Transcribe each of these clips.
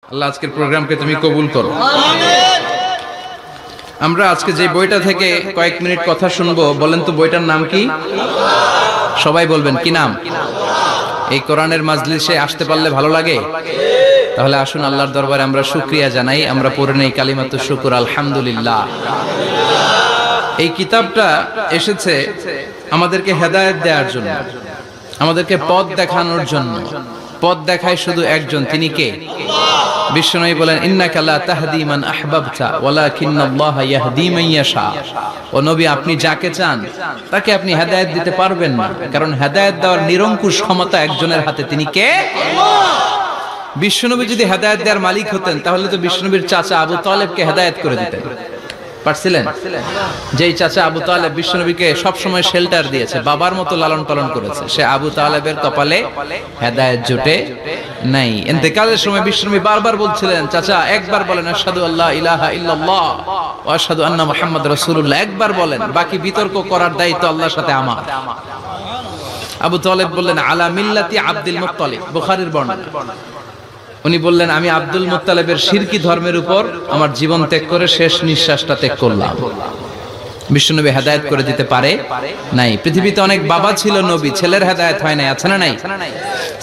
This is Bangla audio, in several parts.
আল্লাহ আজকের প্রোগ্রামকে তুমি কবুল করো। আমরা আজকে যে বইটা থেকে কয়েক মিনিট কথা শুনবো, বলেন তো বইটার নাম কি? সবাই বলবেন কি নাম? এই কোরআনের মাজলিসে আসতে পারলে ভালো লাগে? তাহলে আসুন আল্লাহর দরবারে আমরা শুকরিয়া জানাই। আমরা পড়ে নেই কালিমাতু শুকর, আলহামদুলিল্লাহ। এই কিতাবটা এসেছে আমাদেরকে হেদায়েত দেওয়ার জন্য, আমাদেরকে পথ দেখানোর জন্য। পথ দেখায় শুধু একজন, তিনি কে? বিশ্বনবী বলেন, ইন্নাকা লা তাহদি মান আহবাবতা ওয়ালাকিন্নাল্লাহা ইয়াহদি মান ইয়াশা। ও নবী, আপনি যাকে চান তাকে আপনি হেদায়েত দিতে পারবেন না, কারণ হেদায়েত দেওয়ার নিরঙ্কুশ ক্ষমতা একজনের হাতে, তিনি কে? বিশ্বনবী যদি হেদায়েত দেওয়ার মালিক হতেন, তাহলে তো বিশ্বনবীর চাচা আবু তালেবকে হেদায়েত করে দিতেন পারছিলেন? যেই চাচা আবু তালেব বিশ্বনবীকে সবসময় শেল্টার দিয়েছে, বাবার মতো লালন পালন করেছে, সে আবু তালেবের কপালে হেদায়েত জুটে নাই। ইন্তেকালের সময় বিশ্বনবী বারবার বলছিলেন, চাচা একবার বলেন আশহাদু আল্লা ইলাহা ইল্লাল্লাহ ওয়া আশহাদু আন্না মুহাম্মাদ রাসূলুল্লাহ, একবার বলেন, বাকি বিতর্ক করার দায়িত্ব আল্লাহর সাথে আমার। আবু তালেব বললেন, আলা মিল্লাতি আব্দুল মুত্তালিব, বুখারীর বর্ণনা। উনি বললেন, আমি আব্দুল মুত্তালিবের শিরকি ধর্মের উপর আমার জীবন ত্যাগ করে শেষ নিঃশ্বাসটা ত্যাগ করলাম। বিশ্বনবী হেদায়েত করে দিতে পারে নাই। পৃথিবীতে অনেক বাবা ছিল নবী, ছেলের হেদায়েত হয় নাই, আছে না নাই?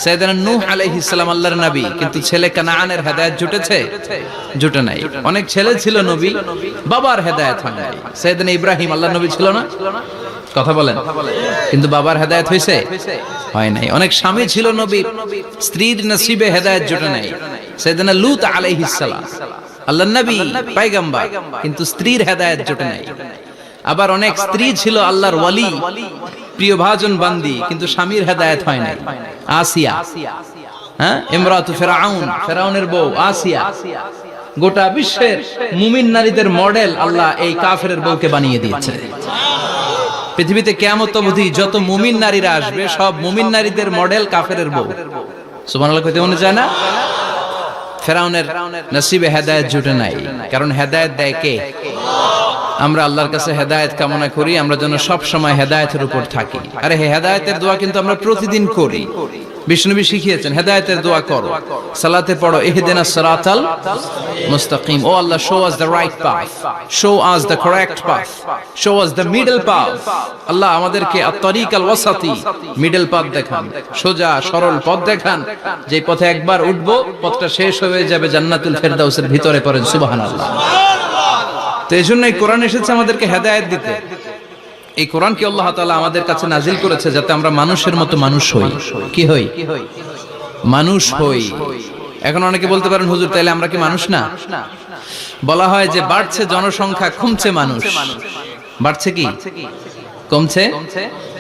সাইয়েদনা নূহ আলাইহিস সালাম আল্লাহর নবী, কিন্তু ছেলে কানানের হেদায়েত জুটেছে? জুটে নাই। অনেক ছেলে ছিল নবী, বাবার হেদায়েত হয় নাই। সাইয়েদনা ইব্রাহিম আল্লাহর নবী ছিল না? কথা বলেন। কিন্তু বাবার হেদায়েত হয়েছে? হয় নাই। অনেক স্বামী ছিল নবী, স্ত্রীর নসিবে হেদায়েত জুটে নাই। সাইয়েদনা লূত আলাইহিস সালাম আল্লাহর নবী, পয়গম্বর, কিন্তু স্ত্রীর হেদায়েত জুটে নাই। আবার অনেক স্ত্রী ছিল আল্লাহর ওয়ালি, প্রিয় ভাজন বান্দি, কিন্তু স্বামীর হেদায়েত হয় নাই। আসিয়া, হ্যাঁ, ইমরাতু ফিরআউন, ফিরআউনের বউ আসিয়া। গোটা বিশ্বের মুমিন নারীদের মডেল আল্লাহ এই কাফেরের বউকে বানিয়ে দিয়েছে। পৃথিবীতে কিয়ামত অবধি যত মুমিন নারীরা আসবে, সব মুমিন নারীদের মডেল কাফেরের বউ। সুবহানাল্লাহ কইতে মনে যায় না? ফিরআউনের নসিবে হেদায়েত জুটে নাই, কারণ হেদায়েত দেয় কে? আমরা আল্লাহর কাছে হেদায়েত কামনা করি, আমরা যেন সব সময় হেদায়েতের উপর থাকি। আরে হেদায়েতের দোয়া কিন্তু আমরা প্রতিদিন করি। বিষ্ণুনবী শিখিয়েছেন, হেদায়েতের দোয়া করো, সালাতে পড়ো, ইহদিনাস সিরাতাল মুস্তাকিম। O Allah, show us the right path, show us the correct path, show us the middle path. আল্লাহ আমাদেরকে আত-তারিকাল ওয়াসাতি, মিডল পাথ দেখান, সোজা সরল পথ দেখান, যে পথে একবার উঠবো পথটা শেষ হয়ে যাবে জান্নাতুল ফেরদাউসের ভিতরে। পড়েন সুবহানাল্লাহ। তো এই জন্যই কোরআন এসেছে আমাদেরকে হেদায়েত দিতে। এই কোরআনকে আল্লাহ তাআলা আমাদের কাছে নাজিল করেছে যাতে আমরা মানুষের মতো মানুষ হই। কি হই? মানুষ হই। এখন অনেকে বলতে পারেন, হুজুর তাইলে আমরা কি মানুষ না? বলা হয় যে বাড়ছে জনসংখ্যা, কমছে মানুষ। বাড়ছে কি কমছে?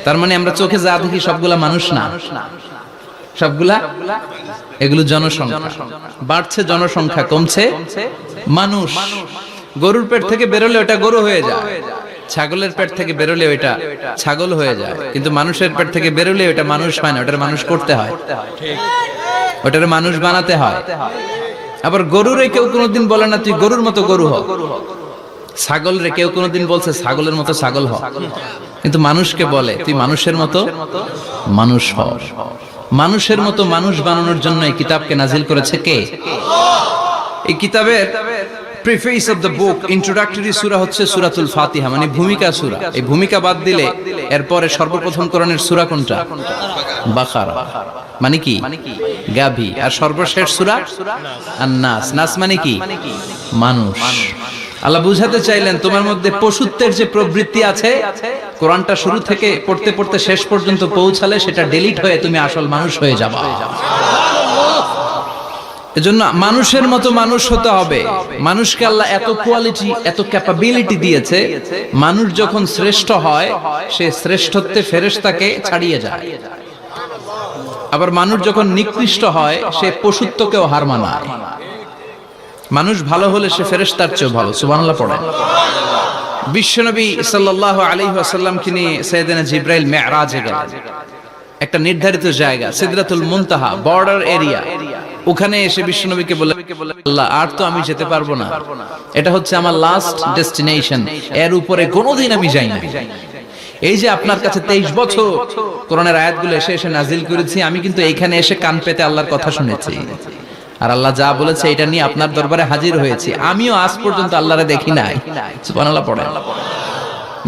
তার মানে আমরা চোখে যা দেখি সবগুলা মানুষ না, সবগুলা এগুলো জনসংখ্যা। বাড়ছে জনসংখ্যা, কমছে মানুষ। গরুর পেট থেকে বেরোলে ওটা গরু হয়ে যায়, ছাগলের পেট থেকে বেরোলে ওইটা ছাগল হয়ে যায়, কিন্তু মানুষের পেট থেকে বেরোলে ওটা মানুষ হয় না, ওটার মানুষ করতে হয়, ওটার মানুষ বানাতে হয়। আবার গরুরে কেউ কোনোদিন বলে না তুই গরুর মতো গরু হ, ছাগল রে কেউ কোনোদিন বলছে ছাগলের মতো ছাগল হ, কিন্তু মানুষকে বলে তুই মানুষের মতো মানুষ হ। মানুষের মতো মানুষ বানানোর জন্য এই কিতাবকে নাজিল করেছে কে? এই কিতাবের preface of the book, introductory সূরা হচ্ছে সূরাতুল ফাতিহা, মানে ভূমিকা সূরা। এই ভূমিকা বাদ দিলে এরপরে সর্বপ্রথম কোরআনের সূরা কোনটা? বাকারা, মানে কি? গাভী। আর সর্বশেষ সূরা আন-নাস। নাস মানে কি? মানুষ। আল্লাহ বুঝাতে চাইলেন তোমার মধ্যে পশুত্বের যে প্রবৃত্তি আছে, কোরআনটা শুরু থেকে পড়তে পড়তে শেষ পর্যন্ত পৌঁছালে সেটা ডিলিট হয়ে তুমি আসল মানুষ হয়ে যাবা। এজন্য মানুষের মতো মানুষ হতে হবে। মানুষকে আল্লাহ এত কোয়ালিটি, এত ক্যাপাবিলিটি দিয়েছে, মানুষ যখন শ্রেষ্ঠ হয় সে শ্রেষ্ঠত্বে ফেরেশতাকে ছাড়িয়ে যায়। আবার মানুষ যখন নিকৃষ্ট হয় সে পশুত্বকেও হার মানায়। মানুষ ভালো হলে সে ফেরেশতার চেয়েও ভালো। সুবহানাল্লাহ পড়েন। বিশ্বনবী সাল্লাল্লাহু আলাইহি ওয়াসাল্লামকে নিয়ে সাইয়েদনা জিবরাইল মিরাজে গেলেন। একটা নির্ধারিত জায়গা, সিদরাতুল মুনতাহা, বর্ডার এরিয়া। ওখানে এসে বিশ্বনবীকে বলে, আল্লাহ আর তো আমি যেতে পারবো না, এটা হচ্ছে আমার লাস্ট ডেস্টিনেশন, এর উপরে কোনোদিন আমি যাই না। এই যে আপনার কাছে 23 বছর কোরআনের আয়াতগুলো এসে এসে নাজিল করেছি, আমি কিন্তু এইখানে এসে কান পেতে আল্লাহর কথা শুনেছি। আর আল্লাহ যা বলেছে এটা নিয়ে আপনার দরবারে হাজির হয়েছি, আমিও আজ পর্যন্ত আল্লাহরে দেখি নাই। সুবহানাল্লাহ পড়েন।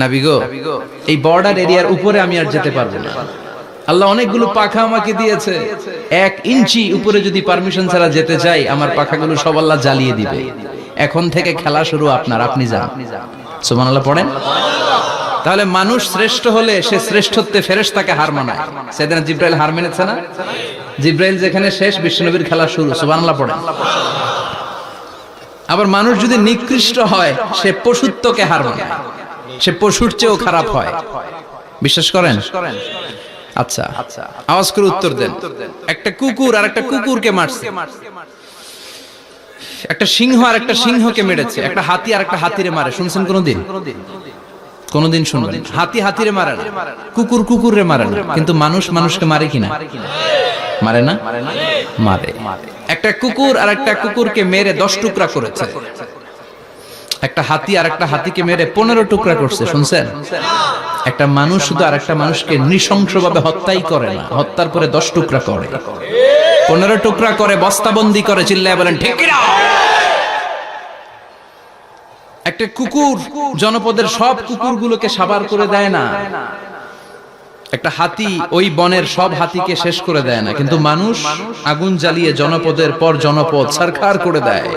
নবী গো, এই বর্ডার এরিয়ার উপরে আমি আর যেতে পারবো না। আল্লাহ অনেকগুলো পাখা আমাকে দিয়েছে, 1 ইঞ্চি উপরে যদি পারমিশন ছাড়া যেতে চাই, আমার পাখাগুলো সব আল্লাহ জ্বালিয়ে দিবে। এখন থেকে খেলা শুরু আপনার, আপনি যান। সুবহানাল্লাহ পড়েন। তাহলে মানুষ শ্রেষ্ঠ হলে সে শ্রেষ্ঠত্বে ফেরেশতাকে হার মানায়। সেদিন জিব্রাইল হার মেনেছে না? জিব্রাইল যেখানে শেষ, বিশ্বনবীর খেলা শুরু। সুবহানাল্লাহ পড়েন। আবার মানুষ যদি নিকৃষ্ট হয়, সে পশুত্বকে হার মানায়, সে পশুর চেয়েও খারাপ হয়। বিশ্বাস করেন? আচ্ছা, আওয়াজ করে উত্তর দেন। একটা কুকুর আর একটা কুকুরকে মারছে, একটা সিংহ আর একটা সিংহকে মেরেছে, একটা হাতি আর একটা হাতিরে মারে। শুনছেন কোনদিন? কোনদিন শুনবেন? হাতি হাতিরে মারে না, কুকুর কুকুরে মারে না, কিন্তু মানুষ মানুষকে মারে কিনা? মারে না? মারে। একটা কুকুর আর একটা কুকুরকে মেরে 10 টুকরা করেছে। একটা হাতি আর একটা হাতিকে মেরে 15 টুকরা করছে। শুনছেন? একটা মানুষ শুধু আর একটা মানুষকে নৃশংসভাবে হত্যাই করে না, হত্যার পরে 10 টুকরা করে, 15 টুকরা করে, বস্তাবন্দি করে। চিল্লায় বলেন ঠিক কিনা? একটা কুকুর জনপদের সব কুকুরগুলোকে সাবার করে দেয় না, একটা হাতি ওই বনের সব হাতিকে শেষ করে দেয় না, কিন্তু মানুষ আগুন জ্বালিয়ে জনপদের পর জনপদ ছারখার করে দেয়,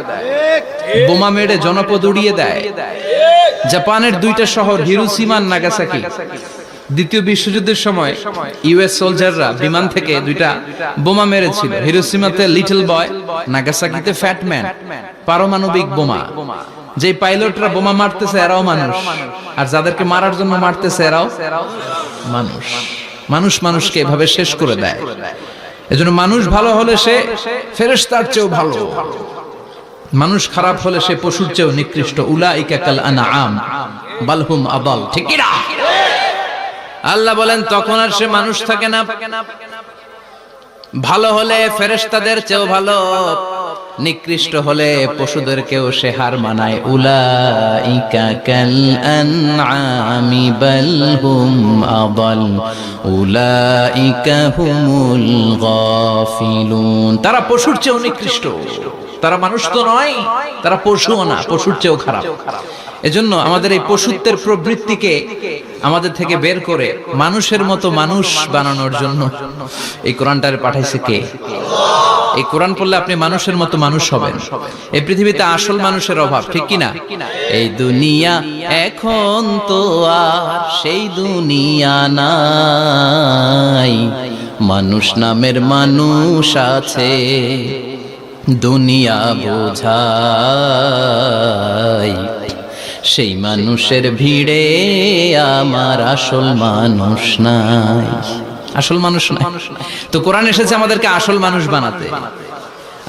বোমা মেরে জনপদ উড়িয়ে দেয়। জাপানের 2টা শহর হিরোশিমা আর নাগাসাকি, দ্বিতীয় বিশ্বযুদ্ধের সময় ইউএস সোলজাররা বিমান থেকে 2টা বোমা মেরেছিল। হিরোশিমাতে লিটল বয়, নাগাসাকিতে ফ্যাট ম্যান। পারমাণবিক বোমা। যে পাইলটরা বোমা মারতেছে এরাও মানুষ, আর যাদেরকে মারার জন্য মারতেছে এরাও মানুষ। মানুষ মানুষকে এভাবে শেষ করে দেয়। এজন্য মানুষ ভালো হলে সে ফেরেশতার চেয়েও ভালো, মানুষ খারাপ হলে সে পশুর চেয়েও নিকৃষ্ট। উলাইকা কাল আনআম বাল হুম আদাল। ঠিক কি না? আল্লাহ বলেন তখন আর সে মানুষ থাকে না। ভালো হলে ফেরেশতাদের চেয়েও ভালো, নিকৃষ্ট হলে পশুদেরকেও সে হার মানায়। উলাইকা কাল আনআমি বাল হুম আদাল উলাইকা হুমুল গাফিলুন। তারা পশুর চেয়েও নিকৃষ্ট, তারা মানুষ তো নয়, তারা পশুও না, পশুর চেয়েও খারাপ। এজন্য আমাদের এই পশুত্বের প্রবৃত্তিকে আমাদের থেকে বের করে মানুষের মতো মানুষ বানানোর জন্য এই কোরআনটারে পাঠাইছে কে? এই কোরআন পড়লে আপনি মানুষের মতো মানুষ হবেন। এই পৃথিবীতে আসল মানুষের অভাব, ঠিক কি না? এই দুনিয়া এখন তো আর সেই দুনিয়া নাই, মানুষ নামের মানুষ আছে, দুনিয়া বোঝাই। সেই মানুষের ভিড়ে আমার আসল মানুষ নাই, আসল মানুষ নাই। তো কোরআন এসেছে আমাদেরকে আসল মানুষ বানাতে,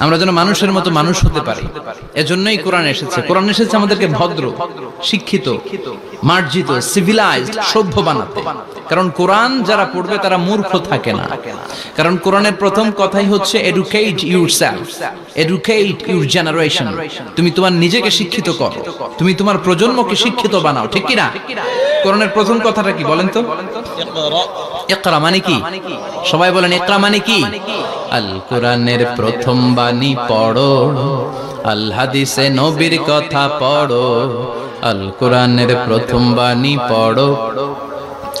আমরা যেন মানুষের মতো মানুষ হতে পারি। এজন্যই কোরআন এসেছে। কোরআন এসেছে আমাদেরকে ভদ্র, শিক্ষিত, মার্জিত, সিভিলাইজড, সভ্য বানাতে। কারণ কোরআন যারা পড়বে তারা মূর্খ থাকে না। কারণ কোরআনের প্রথম কথাই হচ্ছে educate yourself, educate your generation. তুমি তোমার নিজেকে শিক্ষিত করো, তুমি তোমার প্রজন্মকে শিক্ষিত বানাও। ঠিক কি না? কোরআনের প্রথম কথাটা কি বলেন তো? ইকরা মানে কি? সবাই বলেন ইকরা মানে কি? আল কোরআনের প্রথম বাণী পড়ো, আল হাদিসে নবীর কথা পড়ো। আল কোরআনের প্রথম বাণী পড়ো,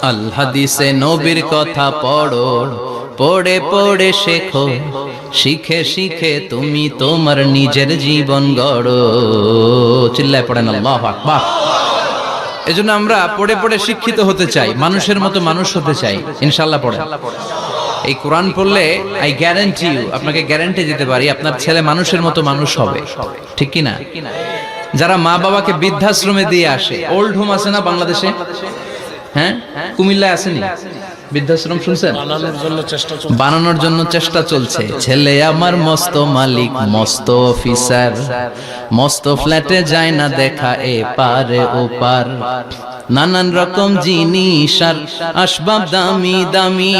আল হাদিসে নবীর কথা পড়ো। পড়ে পড়ে শেখো, শিখে শিখে তুমি তোমার নিজের জীবন গড়ো। চিল্লায় পড়েন আল্লাহু আকবার। এজন্য আমরা পড়ে পড়ে শিক্ষিত হতে চাই, মানুষের মতো মানুষ হতে চাই। ইনশাআল্লাহ পড়েন। এই কোরআন পড়লে আই গ্যারান্টি ইউ, আপনাকে গ্যারান্টি দিতে পারি আপনার ছেলে মানুষের মতো মানুষ হবে। ঠিক কি না? যারা মা বাবাকে বৃদ্ধাশ্রমে দিয়ে আসে, ওল্ড হোম আছে না বাংলাদেশে? হ্যাঁ, কুমিল্লায় আসেনি বৃদ্ধাশ্রম? শুনছেন? বানানোর জন্য চেষ্টা চলছে। ছেলে আমার মস্ত মালিক, মস্ত অফিসার, মস্ত ফ্ল্যাটে যায় না দেখা এ পারে ও পার। নানান রকম জিনিস আর আসবাব দামি দামি,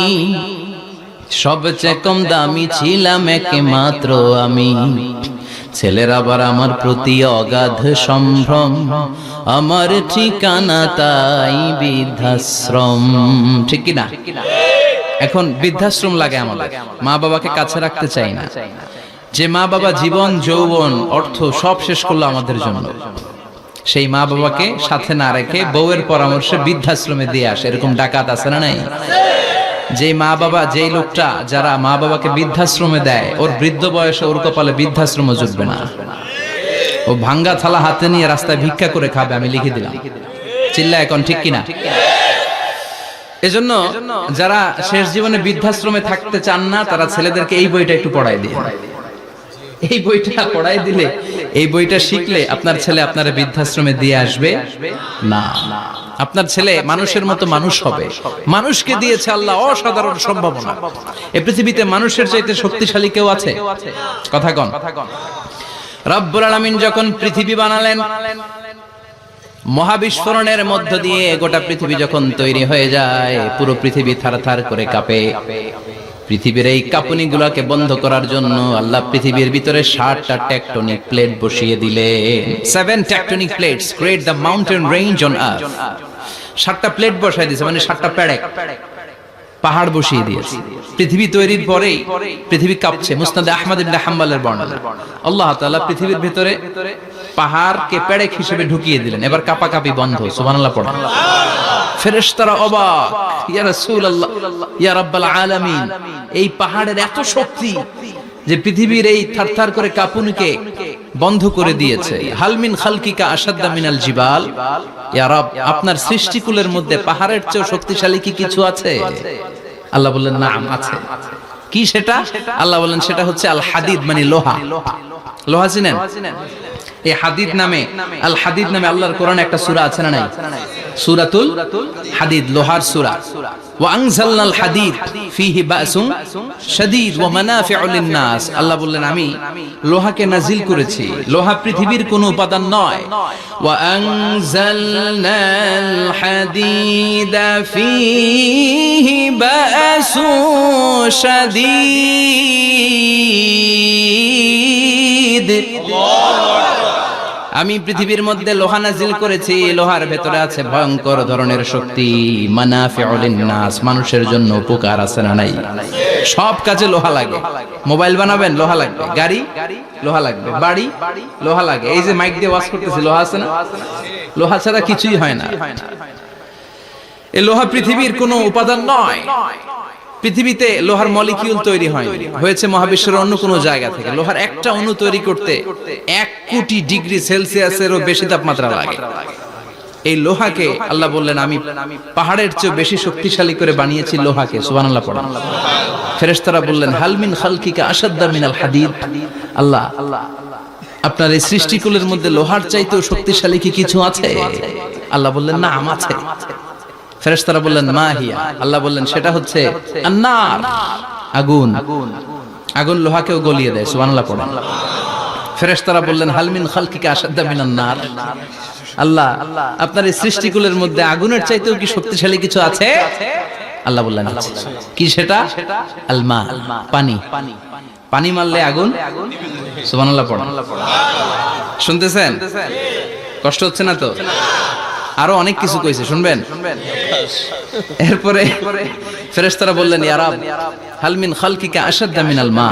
সবচেয়ে কম দামি ছিলাম একমাত্র আমি। ছেলের আবার আমার প্রতি অগাধ সম্ভ্রম, আমার ঠিকানা তাই বৃদ্ধাশ্রম। ঠিক কি না? এখন বৃদ্ধাশ্রম লাগে আমাদের, মা বাবাকে কাছে রাখতে চাই না। যে মা বাবা জীবন যৌবন অর্থ সব শেষ করলো আমাদের জন্য, সেই মা বাবাকে সাথে না রেখে বউয়ের পরামর্শে বৃদ্ধাশ্রমে দিয়ে আসে, এরকম ডাকাত আছে না নাই? যে মা বাবা, যেই লোকটা যারা মা বাবাকে বৃদ্ধাশ্রমে দেয়, ওর বৃদ্ধ বয়সে ওর কপালে বৃদ্ধাশ্রম জুটবে না। ও ভাঙ্গা থালা হাতে নিয়ে রাস্তায় ভিক্ষা করে খাবে, আমি লিখে দিলাম। চিল্লা এখন ঠিক কিনা? এজন্য যারা শেষ জীবনে বৃদ্ধাশ্রমে থাকতে চান না, তারা ছেলেদেরকে এই বইটা একটু পড়াই দিয়ে, এই বইটা পড়াই দিলে, এই বইটা শিখলে আপনার ছেলে আপনার বৃদ্ধাশ্রমে দিয়ে আসবে না। আপনার ছেলে মানুষের মতো মানুষ হবে। মানুষকে দিয়েছে আল্লাহ অসাধারণ সম্ভাবনা। এই পৃথিবীতে মানুষের চাইতে শক্তিশালী কেউ আছে? কথা কন। রব্বুল আলামিন যখন পৃথিবী বানালেন, মহাবিস্ফোরণের মধ্য দিয়ে গোটা পৃথিবী যখন তৈরি হয়ে যায়, পুরো পৃথিবী থারথার করে কাঁপে। পৃথিবীর এই কাঁপুনিগুলোকে বন্ধ করার জন্য আল্লাহ পৃথিবীর ভিতরে 7টা টেকটনিক প্লেট বসিয়ে দিলেন। 7 tectonic plates create the mountain range on earth. 7টা প্লেট বসাই দিয়েছে, মানে 7টা পেরেক, পাহাড় বসিয়ে দিয়েছে। পৃথিবী তৈরির পরেই পৃথিবী কাঁপছে। মুসনাদে আহমদ ইবনে হাম্বলের বর্ণনা, আল্লাহ তাআলা পৃথিবীর ভিতরে পাহাড়কে পেরেক হিসেবে ঢুকিয়ে দিলেন। এবার কাঁপাকাঁপি বন্ধ। সুবহানাল্লাহ পড়েন। ফেরেশতারা অবাক, ইয়া রাসূলুল্লাহ, ইয়া রাব্বাল আলামিন, এই পাহাড়ের এত শক্তি যে পৃথিবীর এই থারথার করে কাঁপুনিকে বন্ধ করে দিয়েছে। হাল মিন খালকিকা আশাদ্দা মিনাল জিবাল, ইয়া রব, আপনার সৃষ্টিকুলের মধ্যে পাহাড়ের চেয়ে শক্তিশালী কি কিছু আছে? আল্লাহ বললেন নাম আছে। কি সেটা? আল্লাহ বললেন সেটা হচ্ছে আল হাদিদ, মানে লোহা। লোহা চিনেন? এই হাদিদ নামে, আল হাদিদ নামে আল্লাহর কোরআনে একটা সূরা আছে না নাই? সূরাতুল হাদিদ, লোহার সূরা। ওয়া আনজালনাল হাদিদ ফীহি বাসুন শাদীদ ওয়া মানাফিউ লিন-নাস। আল্লাহ বললেন আমি লোহাকে নাজিল করেছি। লোহা পৃথিবীর কোনো উপাদান নয়। ওয়া আনজালনাল হাদিদা ফীহি বাসুন শাদীদ। আমি পৃথিবীর মধ্যে লোহা নাজিল করেছি। লোহার ভেতরে আছে ভয়ঙ্কর ধরনের শক্তি। মানাফিউ লিন-নাস, মানুষের জন্য উপকার আছে না নাই? সব কাজে লোহা লাগে। মোবাইল বানাবেন, লোহা লাগবে। গাড়ি, লোহা লাগবে। বাড়ি, লোহা লাগে। এই যে মাইক দিয়ে ওয়াজ করতেছি, লোহা আছে না? লোহা ছাড়া কিছুই হয় না। এই লোহা পৃথিবীর কোনো উপাদান নয়। পৃথিবীতে লোহার মলিকিউল তৈরি হয়নি, হয়েছে মহাবিশ্বের অন্য কোনো জায়গা থেকে। লোহার একটা অণু তৈরি করতে 1 কোটি ডিগ্রি সেলসিয়াসেরও বেশি তাপমাত্রা লাগে। এই লোহাকে আল্লাহ বললেন আমি পাহাড়ের চেয়ে বেশি শক্তিশালী করে বানিয়েছি লোহাকে। সুবহানাল্লাহ পড়েন। ফেরেশতারা বললেন হাল মিন খালকিকা আশাদ্দা মিনাল হাদিদ। আল্লাহ, আপনার এই সৃষ্টিকুলের মধ্যে লোহার চাইতেও শক্তিশালী কি কিছু আছে? আল্লাহ বললেন না, আছে। ফেরেশতারা বললেন মা হিয়া। আল্লাহ বললেন সেটা হচ্ছে আন-নার, আগুন। আগুন লোহাকেও গলিয়ে দেয়। সুবহানাল্লাহ পড়েন। ফেরেশতারা বললেন হাল মিন খালকিকা আশাদ্দা মিনান-নার। আল্লাহ, আপনার এই সৃষ্টিকুলের মধ্যে আগুনের চাইতেও কি শক্তিশালী কিছু আছে? আল্লাহ বললেন আছে। কি সেটা? আল মা, পানি। পানি মারলে আগুন। সুবহানাল্লাহ পড়েন। শুনতেছেন? কষ্ট হচ্ছে না তো? আরো অনেক কিছু কইছে, শুনবেন? এরপরে ফেরেশতারা বললেন ইয়া রাব, হাল মিন খালকিকা আশাদ্দা মিনাল মা,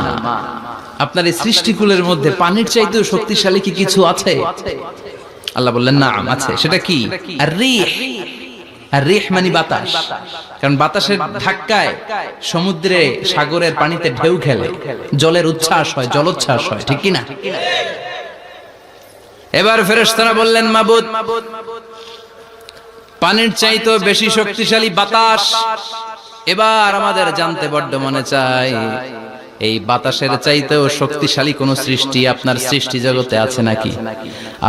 আপনার এই সৃষ্টিকুলের মধ্যে পানির চাইতেও শক্তিশালী কি কিছু আছে? আল্লাহ বললেন নাম, আছে। সেটা কি? আর-রিহ। আর-রিহ মানে বাতাস। কারণ বাতাসের ধাক্কায় সমুদ্রে, সাগরের পানিতে ঢেউ খেলে, জলের উচ্ছ্বাস হয়, জলোচ্ছ্বাস হয়, ঠিক কি না? এবার ফেরেশতারা বললেন মাবুদ, পানির চাইতেও বেশি শক্তিশালী বাতাস। এবার আমাদের জানতে বড্ড মনে চায়, এই বাতাসের চাইতেও শক্তিশালী কোন সৃষ্টি আপনার সৃষ্টি জগতে আছে নাকি?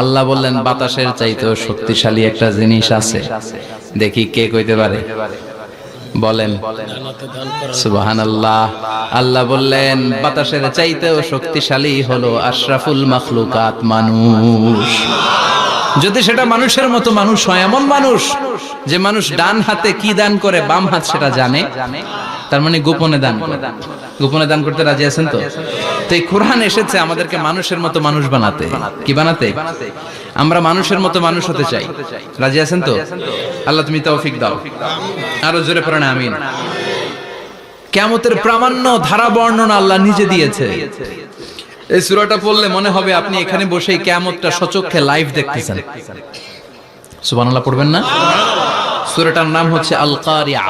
আল্লাহ বললেন বাতাসের চাইতেও শক্তিশালী একটা জিনিস আছে। দেখি কে কইতে পারে? বলেন সুবহানাল্লাহ। আল্লাহ বললেন বাতাসের চাইতেও শক্তিশালী হলো আশরাফুল মাখলুকাত, মানুষ। যদি সেটা মানুষের মতো মানুষ হয়, এমন মানুষ যে মানুষ ডান হাতে কি দান করে বাম হাত সেটা জানে, তার মানে গোপনে দান করে। গোপনে দান করতে রাজি আছেন তো? তো এই কোরআন এসেছে আমাদেরকে মানুষের মতো মানুষ বানাতে। কি বানাতে? আমরা মানুষের মতো মানুষ হতে চাই। রাজি আছেন তো? আল্লাহ তুমি তৌফিক দাও। আরো জোরে পড়েন আমিন। কিয়ামতের প্রামাণ্য ধারা বর্ণনা আল্লাহ নিজে দিয়েছে। এই সূরাটা পড়লে মনে হবে আপনি এখানে বসেই কিয়ামতটা সচক্ষে লাইভ দেখতেছেন। সুবহানাল্লাহ পড়বেন না? সূরাটার নাম হচ্ছে আল কারিয়া।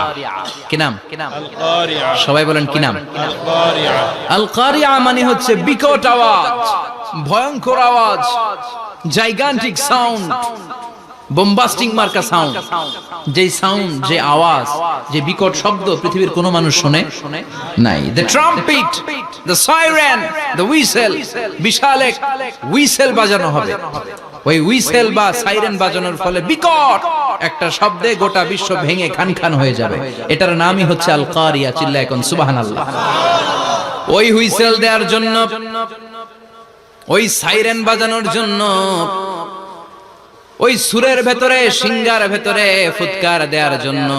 কি নাম? আল কারিয়া। সবাই বলেন কি নাম? আল কারিয়া। আল কারিয়া মানে হচ্ছে বিকট আওয়াজ, ভয়ঙ্কর আওয়াজ, জাইগান্টিক সাউন্ড, বোম্বাস্টিং মার্কা সাউন্ড। যে সাউন্ড, যে আওয়াজ, যে বিকট শব্দ পৃথিবীর কোনো মানুষ শুনে নাই। The trumpet, the siren, the whistle, বিশাল এক হুইসেল বাজানো হবে। ওই হুইসেল বা সাইরেন বাজানোর ফলে বিকট একটা শব্দে গোটা বিশ্ব ভেঙে খান খান হয়ে যাবে। এটার নামই হচ্ছে আল কারিয়া। চিল্লা এখন সুবহানাল্লাহ। ওই হুইসেল দেওয়ার জন্য, ওই সাইরেন বাজানোর জন্য, ওই সুরের ভেতরে, সিঙ্গার ভেতরে ফুৎকার দেওয়ার জন্য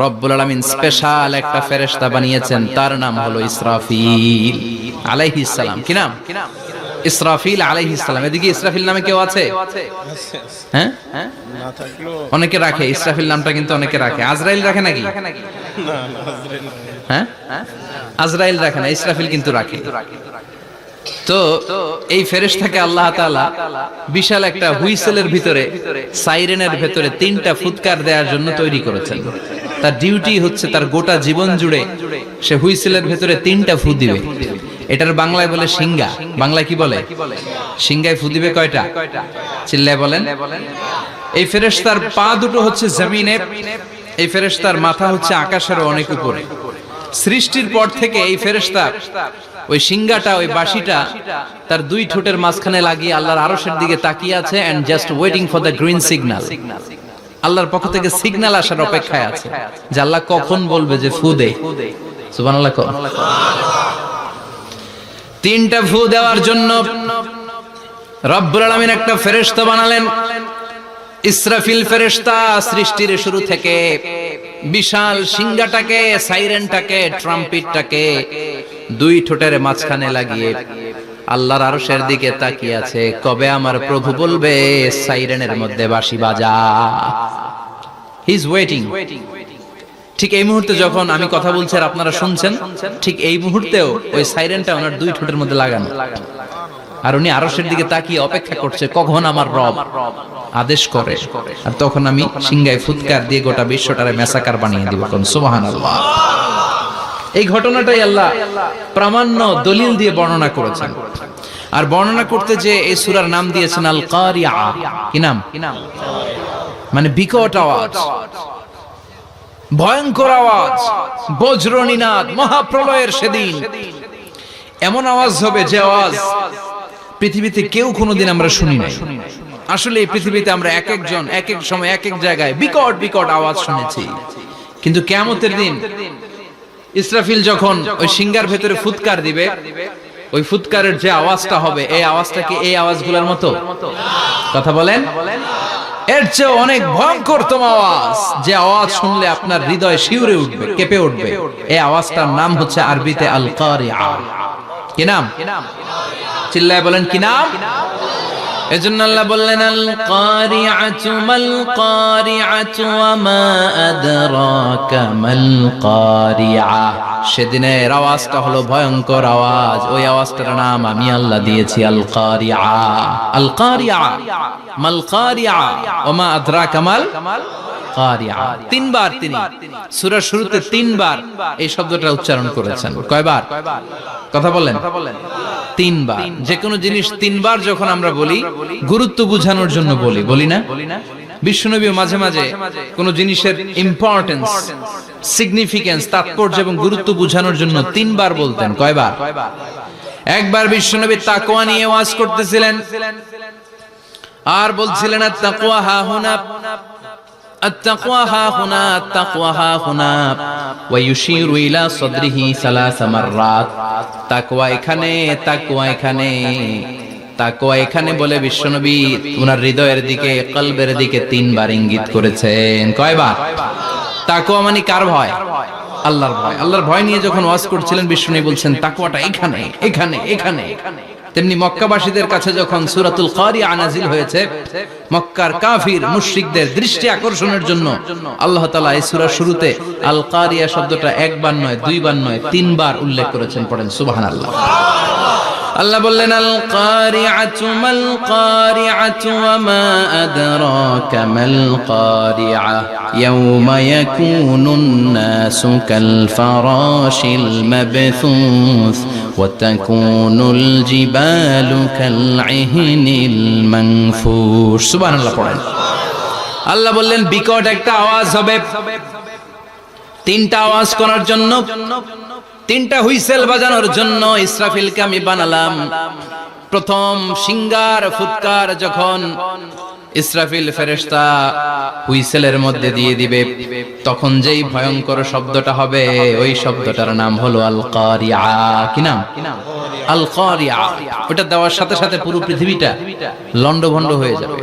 রব্বুল আলামিন স্পেশাল একটা ফেরেশতা বানিয়েছেন। তার নাম হলো ইসরাফিল আলাইহিস সালাম। কি নাম? ইসরাফিল আলাইহিস সালাম। এদিকে ইসরাফিল নামে কেউ আছে? হ্যাঁ, না থাকলেও অনেকে রাখে। ইসরাফিল নামটা কিন্তু অনেকে রাখে। আজরাইল রাখে নাকি? না না আজরাইল না। হ্যাঁ, আজরাইল রাখে না, ইসরাফিল কিন্তু রাখে। তো এই ফেরেশতাকে আল্লাহ তাআলা বিশাল একটা হুইসেলের ভিতরে, সাইরেনের ভিতরে তিনটা ফুৎকার দেওয়ার জন্য তৈরি করেছেন। তার ডিউটি হচ্ছে তার গোটা জীবন জুড়ে সে হুইসেলের ভিতরে তিনটা ফু দিবে। এটার বাংলায় বলে সিঙ্গা। বাংলায় কি বলে? সিঙ্গায় ফু দিবে কয়টা? চিল্লায় বলেন। এই ফেরেশতার পা দুটো হচ্ছে জমিনে, এই ফেরেশতার মাথা হচ্ছে আকাশের অনেক উপরে। সৃষ্টির পর থেকে এই ফেরেশতা ওই সিঙ্গাটা, ওই বাঁশিটা তার দুই ঠোঁটের মাঝখানে লাগিয়ে আল্লাহর আরশের দিকে তাকিয়ে আছে and just waiting for the green signal. আল্লাহর পক্ষ থেকে সিগন্যাল আসার অপেক্ষায় আছে যে আল্লাহ কখন বলবে যে ফু দে। সুবহানাল্লাহ। তিনটা ফু দেওয়ার জন্য রব্বুল আলামিন একটা ফেরেশতা বানালেন। ইসরাফিল ফেরেশতা সৃষ্টির শুরু থেকে বিশাল সিঙ্গাটাকে, সাইরেনটাকে, ট্রাম্পেটটাকে দুই ঠোঁটের মাঝখানে লাগিয়ে আল্লাহর আরশের দিকে তাকিয়ে আছে, কবে আমার প্রভু বলবে সাইরেনের মধ্যে বাঁশি বাজা। He is waiting. ঠিক এই মুহূর্তে যখন আমি কথা বলছি আর আপনারা শুনছেন, ঠিক এই মুহূর্তেও ওই সাইরেনটা ওনার দুই ঠোঁটের মধ্যে লাগানো, আর উনি আরশের দিকে তাকিয়ে অপেক্ষা করছে কখন আমার রব আদেশ করে, আর তখন আমি সিংহায় ফুৎকার দিয়ে গোটা বিশ্বটারে মেসাকার বানিয়ে দিব। কোন সুবহানাল্লাহ। এই ঘটনাটাই আল্লাহ প্রামাণ্য দলিল দিয়ে বর্ণনা করেছেন। আর বর্ণনা করতে যে এই সূরার নাম দিয়েছেন আল কারিয়া। কি নাম? মানে বিকট আওয়াজ, ভয়ঙ্কর আওয়াজ, বজ্রনিনাদ, মহাপ্রলয়ের সেদিন এমন আওয়াজ হবে যে আওয়াজ পৃথিবীতে কেউ কোনোদিন আমরা শুনি নাই। আসলে এই পৃথিবীতে আমরা এক একজন এক এক সময় এক এক জায়গায় বিকট বিকট আওয়াজ শুনেছি, কিন্তু কিয়ামতের দিন ইসরাফিল যখন ওই সিঙ্গার ভেতরে ফুৎকার দিবে, ওই ফুৎকারের যে আওয়াজটা হবে, এই আওয়াজটা কি এই আওয়াজগুলোর মতো? কথা বলেন। এর চেয়ে অনেক ভয়ঙ্করতম আওয়াজ, যে আওয়াজ শুনলে আপনার হৃদয় শিউরে উঠবে, কেঁপে উঠবে। এই আওয়াজটার নাম হচ্ছে আরবিতে আল কারিয়া। কি নাম? চিল্লায় বলেন কি নাম? এজন্য আল্লাহ বললেন আল কারিআতু মাল কারিআতু ওয়া মা আদরাকা মাল কারিআ। সেদিনের আওয়াজটা হলো ভয়ঙ্কর আওয়াজ। ওই আওয়াজটার নাম আমি আল্লাহ দিয়েছি আল কারিআ। আল কারিআ মাল কারিআ ওয়া মা আদরাকা মাল কারিআ। তিনবার তিনি সূরার শুরুতে তিনবার এই শব্দটা উচ্চারণ করেছেন। কয়বার? কথা বলেন। তিনবার। যে কোনো জিনিস তিনবার যখন আমরা বলি, গুরুত্ব বোঝানোর জন্য বলি, বলি না? বিশ্বনবী মাঝে মাঝে কোন জিনিসের ইম্পর্টেন্স, সিগনিফিকেন্স, তাৎপর্য এবং গুরুত্ব বোঝানোর জন্য তিনবার বলতেন। কয়বার? একবার বিশ্বনবী তাকওয়া নিয়ে ওয়াজ করতেছিলেন আর বলছিলেন আত-তাকওয়া হাহুনা, التقوى ها هنا، التقوى ها هنا، ويشير إلى صدره ثلاث مرات। তাকওয়া এখানে, তাকওয়া এখানে, তাকওয়া এখানে বলে বিশ্বনবী ওনার হৃদয়ের দিকে, কলবের দিকে তিনবার ইঙ্গিত করেছেন। কয়বার? তাকওয়া মানে কার ভয়? আল্লাহর ভয়। আল্লাহর ভয় নিয়ে যখন ওয়াজ করছিলেন বিশ্বনবী বলছেন তাকওয়াটা এখানে, এখানে, এখানে। তেমনি মক্কাবাসীদের কাছে যখন সূরাতুল কারিয়া নাযিল হয়েছে, মক্কার কাফির মুশরিকদের দৃষ্টি আকর্ষণের জন্য আল্লাহ তাআলা এই সূরার শুরুতে আল কারিয়া শব্দটা একবার নয়, দুইবার নয়, তিনবার উল্লেখ করেছেন। পড়েন সুবহানাল্লাহ। আল্লাহ বললেন আল কারিআতু মাল কারিআতু ওয়া মা আদরাকা মাল কারিআ ইয়াওমা ইয়াকুনুন নাসু কাল ফারাশিল মাবথুস ওয়া তাকুনুল জিবালু কাল ইহনিল মানফুশ। সুবহানাল্লাহ পড়েন। আল্লাহ বললেন বিকট একটা আওয়াজ হবে, তিনটা আওয়াজ করার জন্য, তিনটা হুইসেল বাজানোর জন্য ইসরাফিলকে আমি বানালাম। প্রথম সিঙ্গার ফুৎকার যখন ইসরাফিল ফেরেশতা হুইসেলের মধ্যে দিয়ে দিবে, তখন যেই ভয়ঙ্কর শব্দটা হবে ওই শব্দটার নাম হলো আল কারিআ। কি নাম? আল কারিআ। ওটা দেওয়ার সাথে সাথে পুরো পৃথিবীটা লন্ডভন্ড হয়ে যাবে।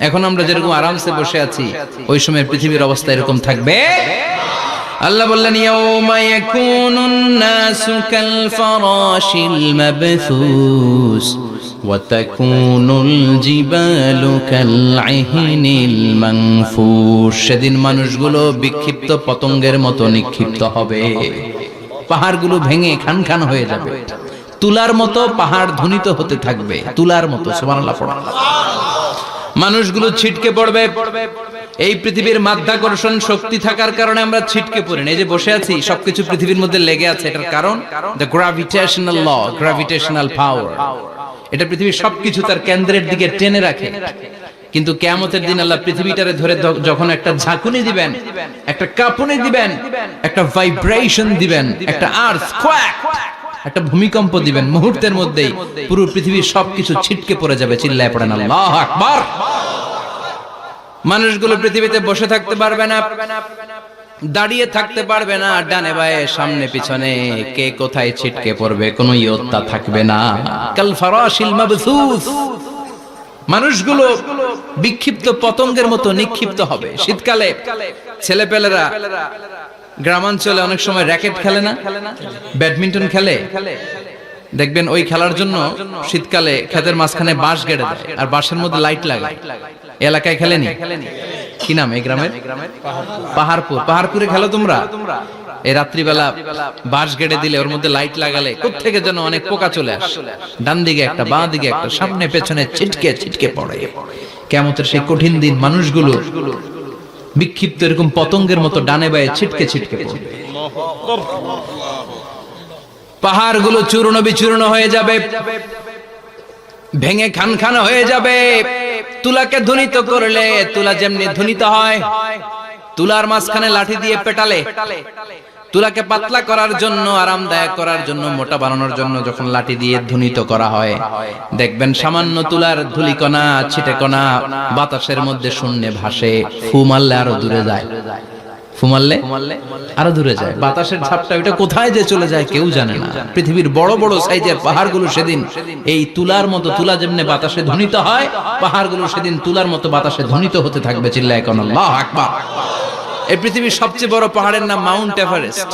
এখন আমরা যেরকম আরামসে বসে আছি, ওই সময় পৃথিবীর অবস্থা এরকম থাকবে। আল্লাহ বললেন ইয়াউমা ইয়াকুনুন নাসু কাল ফারাশিল মাবথুস ওয়া তাকুনুল জিবালু কাল ইহনিল মানফুশ। সেদিন মানুষগুলো বিক্ষিপ্ত পতঙ্গের মতো নিক্ষিপ্ত হবে, পাহাড়গুলো ভেঙে খান খান হয়ে যাবে, তুলার মতো পাহাড় ধ্বনিত হতে থাকবে, তুলার মতো। সুবহানাল্লাহ পড়ো। মানুষগুলো ছিটকে পড়বে। এই পৃথিবীর মাধ্যাকর্ষণ শক্তি থাকার কারণে আমরা ছিটকে পড়ি না। এই যে বসে আছি, সবকিছু পৃথিবীর মধ্যে লেগে আছে, এটার কারণ দ্য গ্র্যাভিটেশনাল ল, গ্র্যাভিটেশনাল পাওয়ার। এটা পৃথিবীর সবকিছু তার কেন্দ্রের দিকে টেনে রাখে। কিন্তু কিয়ামতের দিন আল্লাহ পৃথিবীটারে ধরে যখন একটা ঝাঁকুনি দিবেন, একটা কাঁপুনি দিবেন, একটা ভাইব্রেশন দিবেন, একটা আর্থকোয়াক, একটা ভূমিকম্প দিবেন, মুহূর্তের মধ্যেই পুরো পৃথিবীর সবকিছু ছিটকে পড়ে যাবে। চিল্লায় পড়েন আল্লাহু আকবার। মানুষগুলো পৃথিবীতে বসে থাকতে পারবে না, দাঁড়িয়ে থাকতে পারবে না, ডানে বায়ে সামনে পিছনে কে কোথায় ছিটকে পড়বে কোনো ইয়ত্তা থাকবে না। কাল ফারাশিল মাবথুস। মানুষগুলো বিক্ষিপ্ত পতঙ্গের মতো নিক্ষিপ্ত হবে। শীতকালে ছেলেপেলেরা গ্রামাঞ্চলে অনেক সময় র্যাকেট খেলে না, ব্যাডমিন্টন খেলে, দেখবেন ওই খেলার জন্য শীতকালে ক্ষেতের মাঝখানে বাঁশ গেড়ে দেয় আর বাঁশের মধ্যে লাইট লাগায়। এলাকায় খেলেনি? কি নাম এই গ্রামের? পাহাড়পুর। পাহাড়পুরে খেলো তোমরা? এই রাত্রিবেলা বাঁশ গেড়ে দিলে ওর মধ্যে লাইট লাগালে কোত্থেকে যেন অনেক পোকা চলে আসে, ডান দিকে একটা, বাঁ দিকে একটা, সামনে পেছনে ছিটকে ছিটকে পড়ে। কিয়ামতের সেই কঠিন দিন মানুষগুলো বিক্ষিপ্ত এরকম পতঙ্গের মতো ডানে বায়ে ছিটকে ছিটকে পড়বে। পাহাড়গুলো চূর্ণ বিচূর্ণ হয়ে যাবে, ভেঙে খান খান হয়ে যাবে। তুলাকে ধ্বনিত করলে তুলা যেমনি ধ্বনিত হয়, তুলার মাঝখানে লাঠি দিয়ে পেটালে, তুলাকে পাতলা করার জন্য, আরামদায়ক করার জন্য, মোটা বানানোর জন্য যখন লাঠি দিয়ে ধ্বনিত করা হয়, দেখবেন সামান্য তুলার ধুলিকণা ছিটেকণা বাতাসের মধ্যে শূন্যে ভাসে। ফু মারলে আরো দূরে যায়, ফু মারলে আরো দূরে যায়। বাতাসের ঝাপটা ওটা কোথায় যে চলে যায় কেউ জানে না। পৃথিবীর বড় বড় সাইজের পাহাড়গুলো সেদিন এই তুলার মতো, তুলা যেমনি বাতাসে ধ্বনিত হয়, পাহাড়গুলো সেদিন তুলার মতো বাতাসে ধ্বনিত হতে থাকবে। চিল্লায় কোন আল্লাহু আকবার। এই পৃথিবীর সবচেয়ে বড় পাহাড়ের নাম মাউন্ট এভারেস্ট।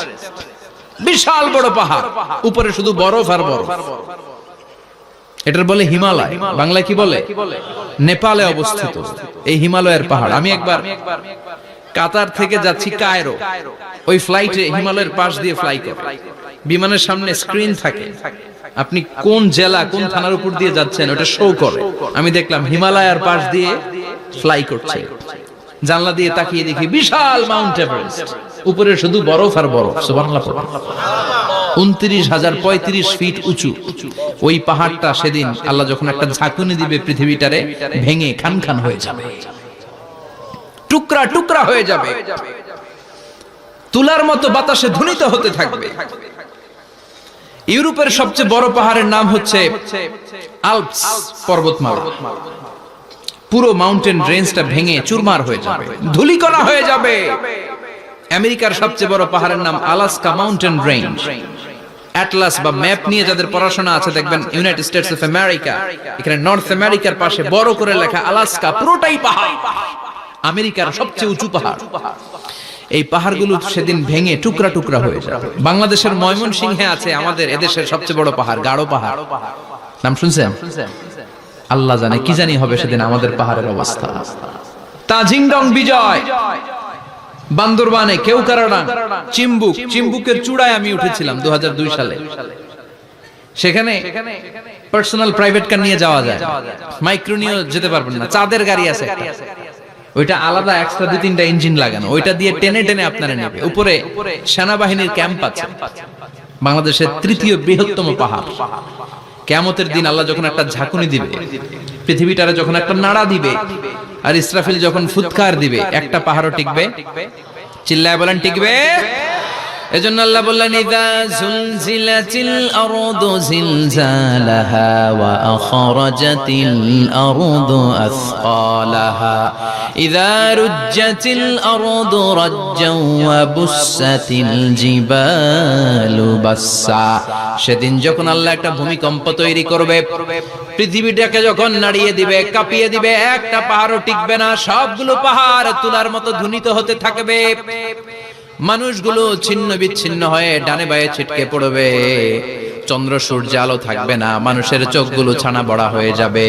বিশাল বড় পাহাড়, উপরে শুধু বরফ আর বরফ। এটার বলে হিমালয়। বাংলায় কি বলে? নেপালে অবস্থিত এই হিমালয়ের পাহাড়। আমি একবার কাতার থেকে যাচ্ছি কায়রো, ওই ফ্লাইটে হিমালয়ের পাশ দিয়ে ফ্লাই করে, বিমানের সামনে স্ক্রিন থাকে, আপনি কোন জেলা কোন থানার উপর দিয়ে যাচ্ছেন ওটা শো করে। আমি দেখলাম হিমালয়ের পাশ দিয়ে ফ্লাই করছে। জানলা দিয়ে তাকিয়ে দেখি বিশাল মাউন্ট এভারেস্ট, উপরে শুধু বরফ আর বরফ। সুবহানাল্লাহ। 29,035 ফিট উঁচু ওই পাহাড়টা সেদিন আল্লাহ যখন একটা ঝাঁকুনি দিবে, পৃথিবীটারে ভেঙে খান খান হয়ে যাবে, টুকরা টুকরা হয়ে যাবে, তুলার মতো বাতাসে ধ্বনিত হতে থাকবে। ইউরোপের সবচেয়ে বড় পাহাড়ের নাম হচ্ছে আল্পস পর্বতমালা। পুরো মাউন্টেন রেঞ্জটা ভেঙে চুরমার হয়ে যাবে, ধূলিকণা হয়ে যাবে। আমেরিকার সবচেয়ে বড় পাহাড়ের নাম আলাস্কা মাউন্টেন রেঞ্জ। অ্যাটলাস বা ম্যাপ নিয়ে যাদের পড়াশোনা আছে দেখবেন ইউনাইটেড স্টেটস অফ আমেরিকা, এখানে নর্থ আমেরিকার পাশে বড় করে লেখা আলাস্কা, পুরোটাই পাহাড়, আমেরিকার সবচেয়ে উঁচু পাহাড়। এই পাহাড়গুলো সেদিন ভেঙে টুকরা টুকরা হয়ে যাবে। বাংলাদেশের ময়মনসিংহে আছে আমাদের এদেশের সবচেয়ে বড় পাহাড়, গাঢ় পাহাড়। নাম শুনছেন? আল্লাহ জানে কি জানি হবে সেদিন আমাদের পাহাড়ের অবস্থা। তাজিংডং বিজয়, বান্দরবানে কেউকারানা, চিম্বুকের চূড়ায় আমি উঠেছিলাম 2002 সালে। সেখানে পার্সোনাল প্রাইভেট কার নিয়ে যাওয়া যায়, মাইক্রো নিয়েও যেতে পারবেন না, চাঁদের গাড়ি আছে একটা। ওইটা আলাদা এক্সট্রা 2-3টা ইঞ্জিন লাগানো, ওইটা দিয়ে টেনে টেনে আপনারা নেবে। উপরে সেনাবাহিনীর ক্যাম্প আছে, বাংলাদেশের 3য় বৃহত্তম পাহাড়। কিয়ামতের দিন আল্লাহ যখন একটা ঝাঁকুনি দিবে, পৃথিবীটারে যখন একটা নাড়া দিবে, আর ইসরাফিল যখন ফুৎকার দিবে, একটা পাহাড়ও টিকবে? চিল্লায় বলেন টিকবে? এজন্য আল্লাহ বললেন ইযা যুলজিলাতিল আরদু জিলজালাহা ওয়া আখরাজাতিল আরদু আসকালাহা ইযা রুজ্জাতিল আরদু রাজ্জাও ওয়া বুসাতিল জিবালু বাসসা। সেদিন যখন আল্লাহ একটা ভূমিকম্প তৈরি করবে, পৃথিবীটাকে যখন নাড়িয়ে দিবে, কাঁপিয়ে দিবে, একটা পাহাড়ও টিকবে না, সবগুলো পাহাড় তুলার মতো ধ্বনিত হতে থাকবে। মানুষগুলো ছিন্ন বিচ্ছিন্ন হয়ে ডানে বায়ে ছিটকে পড়বে, চন্দ্র সূর্য আলো থাকবে না, মানুষের চোখগুলো ছানা বড়া হয়ে যাবে।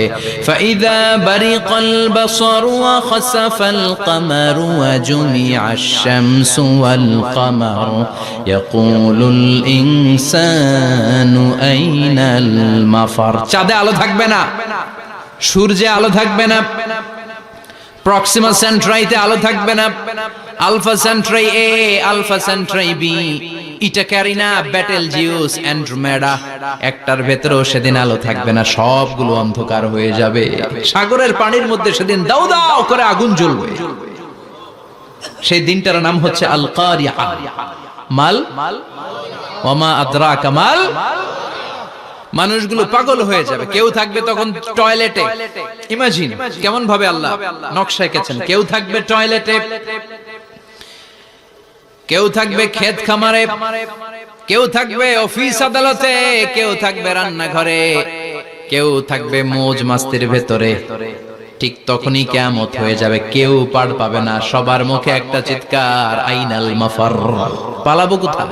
ফাইদা বারিকাল বাসারু ওয়া খাসাফাল কামারু ওয়া জুমিআশ শামসু ওয়াল কামার ইয়াকুলুল ইনসানু আইনাল মাফার। চাঁদে আলো থাকবে না, সূর্যে আলো থাকবে না, প্রক্সিমা সেন্ট্রাইতে আলো থাকবে না, আলফা সেন্ট্রাই এ, আলফা সেন্ট্রাই বি, ইটা ক্যারিনা, ব্যাটেল জিউস, অ্যান্ড্রোমেডা, একটার ভেতরেও সেদিন আলো থাকবে না, সবগুলো অন্ধকার হয়ে যাবে। সাগরের পানির মধ্যে সেদিন দাউ দাউ করে আগুন জ্বলবে। সেই দিনটার নাম হচ্ছে আল কারিআ। মাল ওয়া মা আদরাকা মাল। মানুষগুলো পাগল হয়ে যাবে। কেউ থাকবে তখন টয়লেটে, ইমাজিন কেমন ভাবে আল্লাহ নকশা এঁকেছেন। কেউ থাকবে টয়লেটে, কেউ থাকবে ক্ষেত খামারে, কেউ থাকবে অফিস আদালতে, কেউ থাকবে রান্নাঘরে, কেউ থাকবে মৌজ মাস্তির ভেতরে। ঠিক তখনই কিয়ামত হয়ে যাবে, কেউ পার পাবে না, সবার মুখে একটা চিৎকার, আইনাল মাফার। পালাবো কোথায়?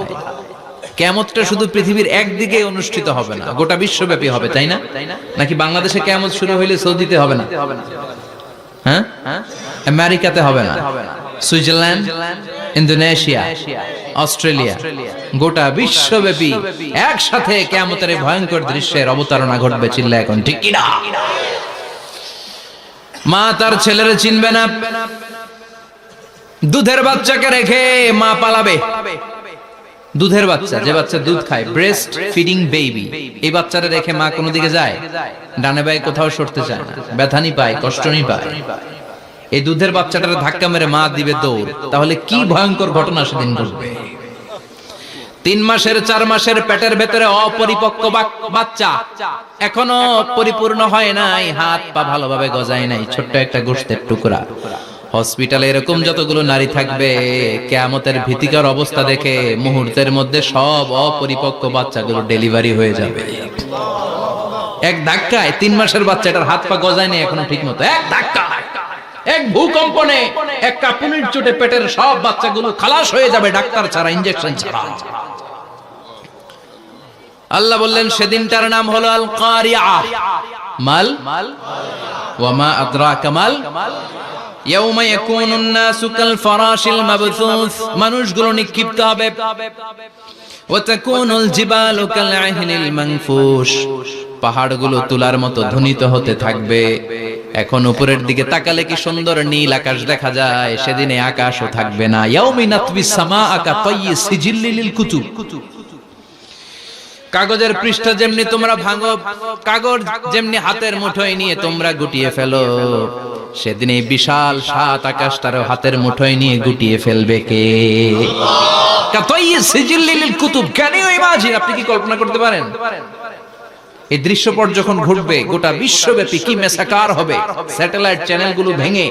কিয়ামতটা শুধু পৃথিবীর একদিকে অনুষ্ঠিত হবে না, গোটা বিশ্বব্যাপী হবে, তাই না? নাকি বাংলাদেশে কিয়ামত শুরু হইলে সৌদিতে হবে না? হ্যাঁ, আমেরিকাতে হবে না, সুইজারল্যান্ড, ইন্দোনেশিয়া, অস্ট্রেলিয়া, গোটা বিশ্বব্যাপী একসাথে কিয়ামতের ভয়ঙ্কর দৃশ্যের অবতারণা ঘটবে। চিল্লা এখন ঠিক কিনা? মা তার ছেলেরে চিনবে না, দুধের বাচ্চাকে রেখে মা পালাবে। দুধের বাচ্চা, যে বাচ্চা দুধ খায়, ব্রেস্ট ফিডিং বেবি, এই বাচ্চাটা রেখে মা কোনো দিকে যায়? ডানে বায়ে কোথাও সরতে চায় না, ব্যথানি পায়, কষ্টনি পায়। এই দুধের বাচ্চাটার ধাক্কা মেরে মা দিবে দৌড়। তাহলে কি ভয়ঙ্কর ঘটনা সেদিন ঘটবে। 3 মাসের 4 মাসের পেটের ভেতরে অপরিপক্ক বাচ্চা, এখনো পরিপূর্ণ হয় নাই, হাত পা ভালোভাবে গজায় নাই, ছোট্ট একটা গোশতের টুকরা। হসপিটালে এরকম যতগুলো নারী থাকবে, কিয়ামতের ভীতিকর অবস্থা দেখে মুহূর্তের মধ্যে সব অপরিপক্ক বাচ্চাগুলো ডেলিভারি হয়ে যাবে। এক ধাক্কায় 3 মাসের বাচ্চাটার হাত পা গজায় নেই এখনো ঠিক মতো, এক ধাক্কায়, এক ভূকম্পনে, এক কাঁপুনির চোটে পেটের সব বাচ্চাগুলো খালাস হয়ে যাবে, ডাক্তার ছাড়া, ইনজেকশন ছাড়া। আল্লাহ বললেন সেদিনটার নাম হলো আল কারিআ। মাল ওয়া মা আদরাকা মাল। ইয়াউমা ইয়াকুনুন নাসু কাল ফারাশিল মাবথুস, মানুষগুলো নিক্ষিপ্ত হবে। ওয়া তাকুনুল জিবালু কাল আহিনিল মানফুশ, পাহাড়গুলো তুলার মতো ধ্বনিত হতে থাকবে। এখন উপরের দিকে তাকালে কি সুন্দর নীল আকাশ দেখা যায়, সেদিনে আকাশও থাকবে না। ইয়াউমি নাতবিস সামাআ কা তায়্যি সিজিল্লিল কুতুব, কাগজের পৃষ্ঠা যেমনি তোমরা ভাঙো, কাগজ যেমনি হাতের মুঠোয় নিয়ে তোমরা গুটিয়ে ফেলো, সেদিন এই বিশাল 7 আকাশটারও হাতের মুঠোয় নিয়ে গুটিয়ে ফেলবে কে? কাতাইয়ি সিজিল্লিল কুতুব। Can you imagine? আপনি কি কল্পনা করতে পারেন এই দৃশ্যপট যখন ঘটবে গোটা বিশ্বব্যাপী কি মেসাকার হবে? স্যাটেলাইট চ্যানেলগুলো ভেঙে